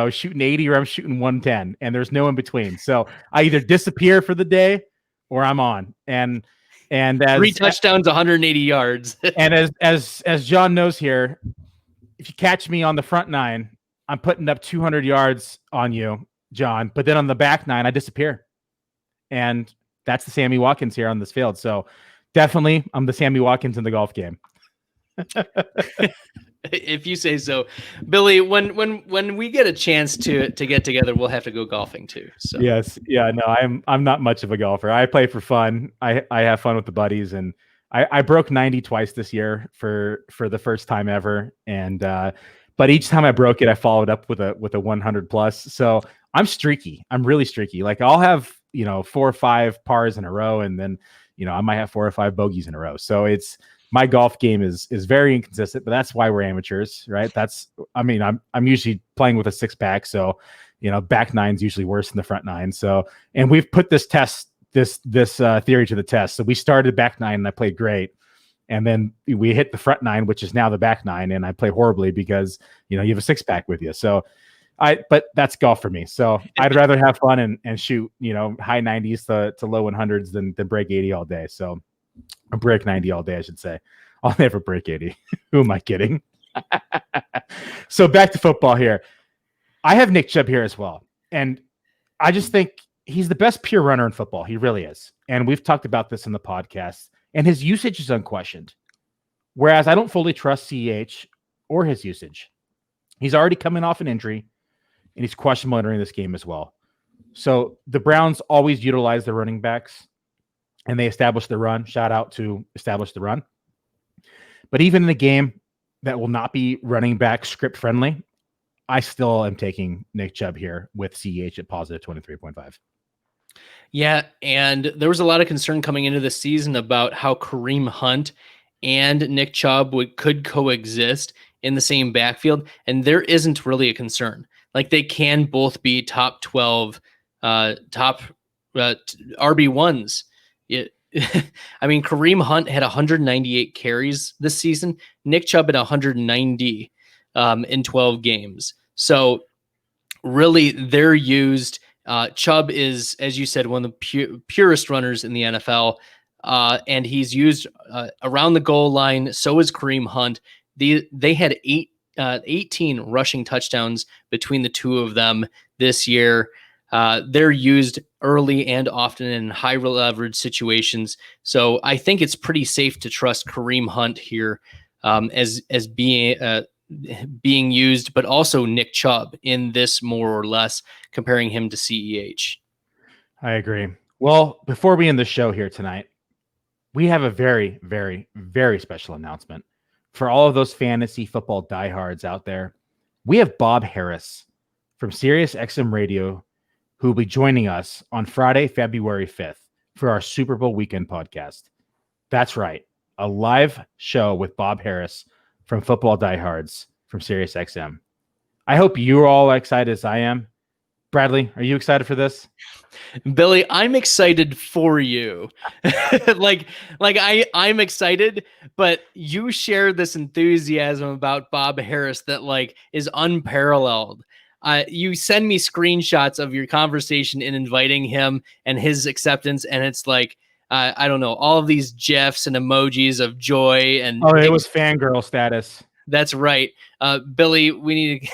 shooting 80 or I'm shooting 110, and there's no in between. So I either disappear for the day or I'm on. And as 3 touchdowns, 180 yards. And as John knows here, if you catch me on the front 9, I'm putting up 200 yards on you, John. But then on the back 9, I disappear. And that's the Sammy Watkins here on this field. So definitely I'm the Sammy Watkins in the golf game. If you say so. Billy, when we get a chance to get together, we'll have to go golfing too. So yes. Yeah, no, I'm not much of a golfer. I play for fun. I have fun with the buddies, and I broke 90 twice this year for the first time ever. And but each time I broke it, I followed up with a 100 plus. So I'm streaky. I'm really streaky. Like I'll have, 4 or 5 pars in a row, and then, I might have 4 or 5 bogeys in a row. So my golf game is very inconsistent, but that's why we're amateurs, right? I'm usually playing with a 6-pack, so back nine's usually worse than the front nine. So, and we've put this theory to the test. So we started back nine and I played great. And then we hit the front nine, which is now the back nine, and I play horribly because you have a 6-pack with you. So but that's golf for me. So I'd rather have fun and shoot, high 90s to low 100s than break 80 all day. So or break 90 all day, I should say. I'll never break 80. Who am I kidding? So back to football here. I have Nick Chubb here as well. And I just think he's the best pure runner in football. He really is. And we've talked about this in the podcast. And his usage is unquestioned. Whereas I don't fully trust CEH or his usage. He's already coming off an injury, and he's questionable entering this game as well. So the Browns always utilize their running backs, and they establish the run. Shout out to establish the run. But even in a game that will not be running back script friendly, I still am taking Nick Chubb here with CEH at positive 23.5. Yeah, and there was a lot of concern coming into the season about how Kareem Hunt and Nick Chubb could coexist in the same backfield, and there isn't really a concern. Like, they can both be top 12, top RB1s. I mean, Kareem Hunt had 198 carries this season. Nick Chubb had 190 in 12 games. So really, they're used. Chubb is, as you said, one of the purest runners in the NFL, and he's used around the goal line. So is Kareem Hunt. They had 18 rushing touchdowns between the two of them this year. They're used early and often in high leverage situations. So I think it's pretty safe to trust Kareem Hunt here as being used, but also Nick Chubb in this, more or less, comparing him to CEH. I agree. Well, before we end the show here tonight, we have a very, very, very special announcement for all of those fantasy football diehards out there. We have Bob Harris from Sirius XM Radio, who will be joining us on Friday, February 5th for our Super Bowl weekend podcast. That's right. A live show with Bob Harris from Football Diehards from Sirius XM. I hope you're all excited as I am. Bradley, are you excited for this? Billy, I'm excited for you. I'm excited, but you share this enthusiasm about Bob Harris that is unparalleled. You send me screenshots of your conversation in inviting him and his acceptance, and it's I don't know, all of these GIFs and emojis of joy and it was fangirl status. That's right. Billy, we need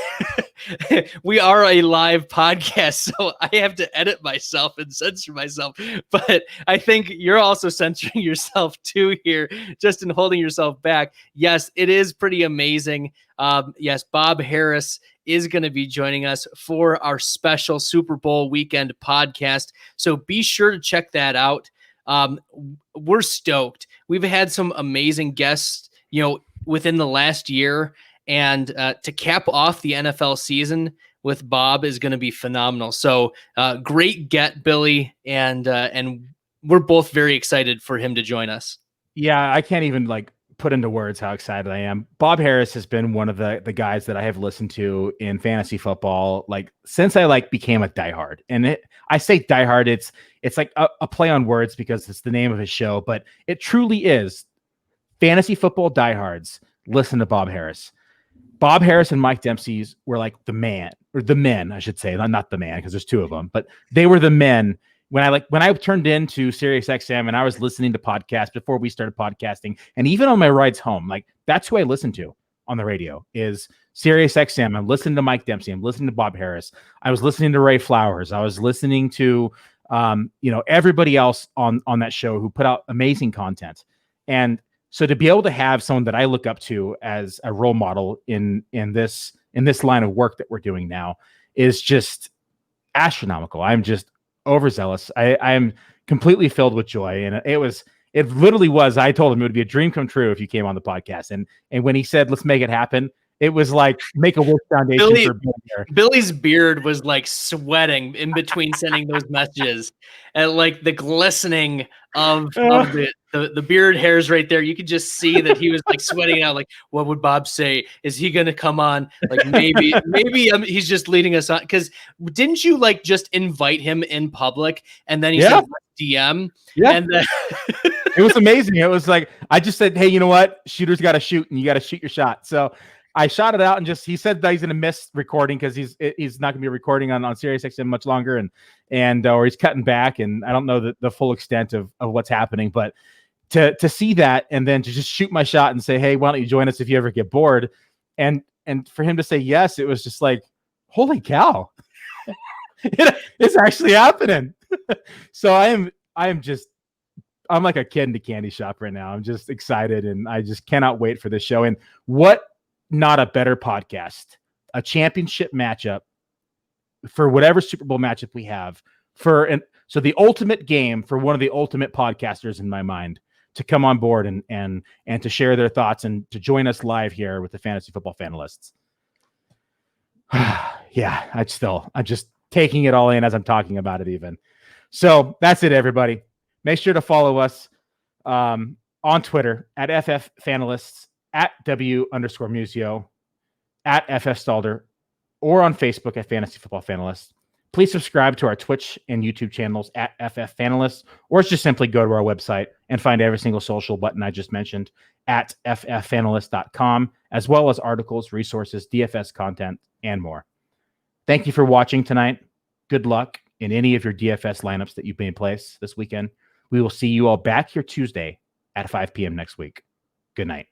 to we are a live podcast, so I have to edit myself and censor myself. But I think you're also censoring yourself too here, just in holding yourself back. Yes, it is pretty amazing. Yes, Bob Harris is going to be joining us for our special Super Bowl weekend podcast. So be sure to check that out. We're stoked. We've had some amazing guests, within the last year, and to cap off the NFL season with Bob is going to be phenomenal. So great get, Billy, and we're both very excited for him to join us. Yeah, I can't even put into words how excited I am. Bob Harris has been one of the guys that I have listened to in fantasy football since I became a diehard. And I say diehard, it's like a play on words because it's the name of his show, but it truly is. Fantasy football diehards listen to Bob Harris. Bob Harris and Mike Dempsey were the men, I should say, not the man, because there's two of them, but they were the men when I turned into Sirius XM and I was listening to podcasts before we started podcasting, and even on my rides home, that's who I listened to on the radio is Sirius XM. I'm listening to Mike Dempsey. I'm listening to Bob Harris. I was listening to Ray Flowers. I was listening to everybody else on that show who put out amazing content. And so to be able to have someone that I look up to as a role model in this line of work that we're doing now is just astronomical. I'm just overzealous. I'm completely filled with joy. And it literally was, I told him it would be a dream come true if you came on the podcast. And when he said, let's make it happen, it was like make a wish foundation for being there. Billy's beard was sweating in between sending those messages, and the glistening of the the beard hairs right there. You could just see that he was like sweating out. Like, what would Bob say? Is he going to come on? Like maybe he's just leading us on. Because didn't you like just invite him in public and then he said DM? Yeah. And then it was amazing. It was like, I just said, hey, you know what? Shooters got to shoot and you got to shoot your shot. So I shot it out and he said that he's going to miss recording because he's not going to be recording on SiriusXM much longer or he's cutting back. And I don't know the full extent of what's happening, but to see that and then to just shoot my shot and say, hey, why don't you join us if you ever get bored? And for him to say yes, it was just like, holy cow, it's actually happening. So I'm like a kid in the candy shop right now. I'm just excited and I just cannot wait for this show. And what not a better podcast, a championship matchup for whatever Super Bowl matchup we have so the ultimate game for one of the ultimate podcasters in my mind to come on board and to share their thoughts and to join us live here with the Fantasy Football Fanalists. Yeah, I'm just taking it all in as I'm talking about it even. So that's it, everybody. Make sure to follow us on Twitter at FF Fanalists, at W_Muzio, at FF Stalder, or on Facebook at Fantasy Football Fanalists. Please subscribe to our Twitch and YouTube channels at FF Fanalists, or just simply go to our website and find every single social button I just mentioned at fffanalist.com, as well as articles, resources, DFS content, and more. Thank you for watching tonight. Good luck in any of your DFS lineups that you've made in place this weekend. We will see you all back here Tuesday at 5 p.m. next week. Good night.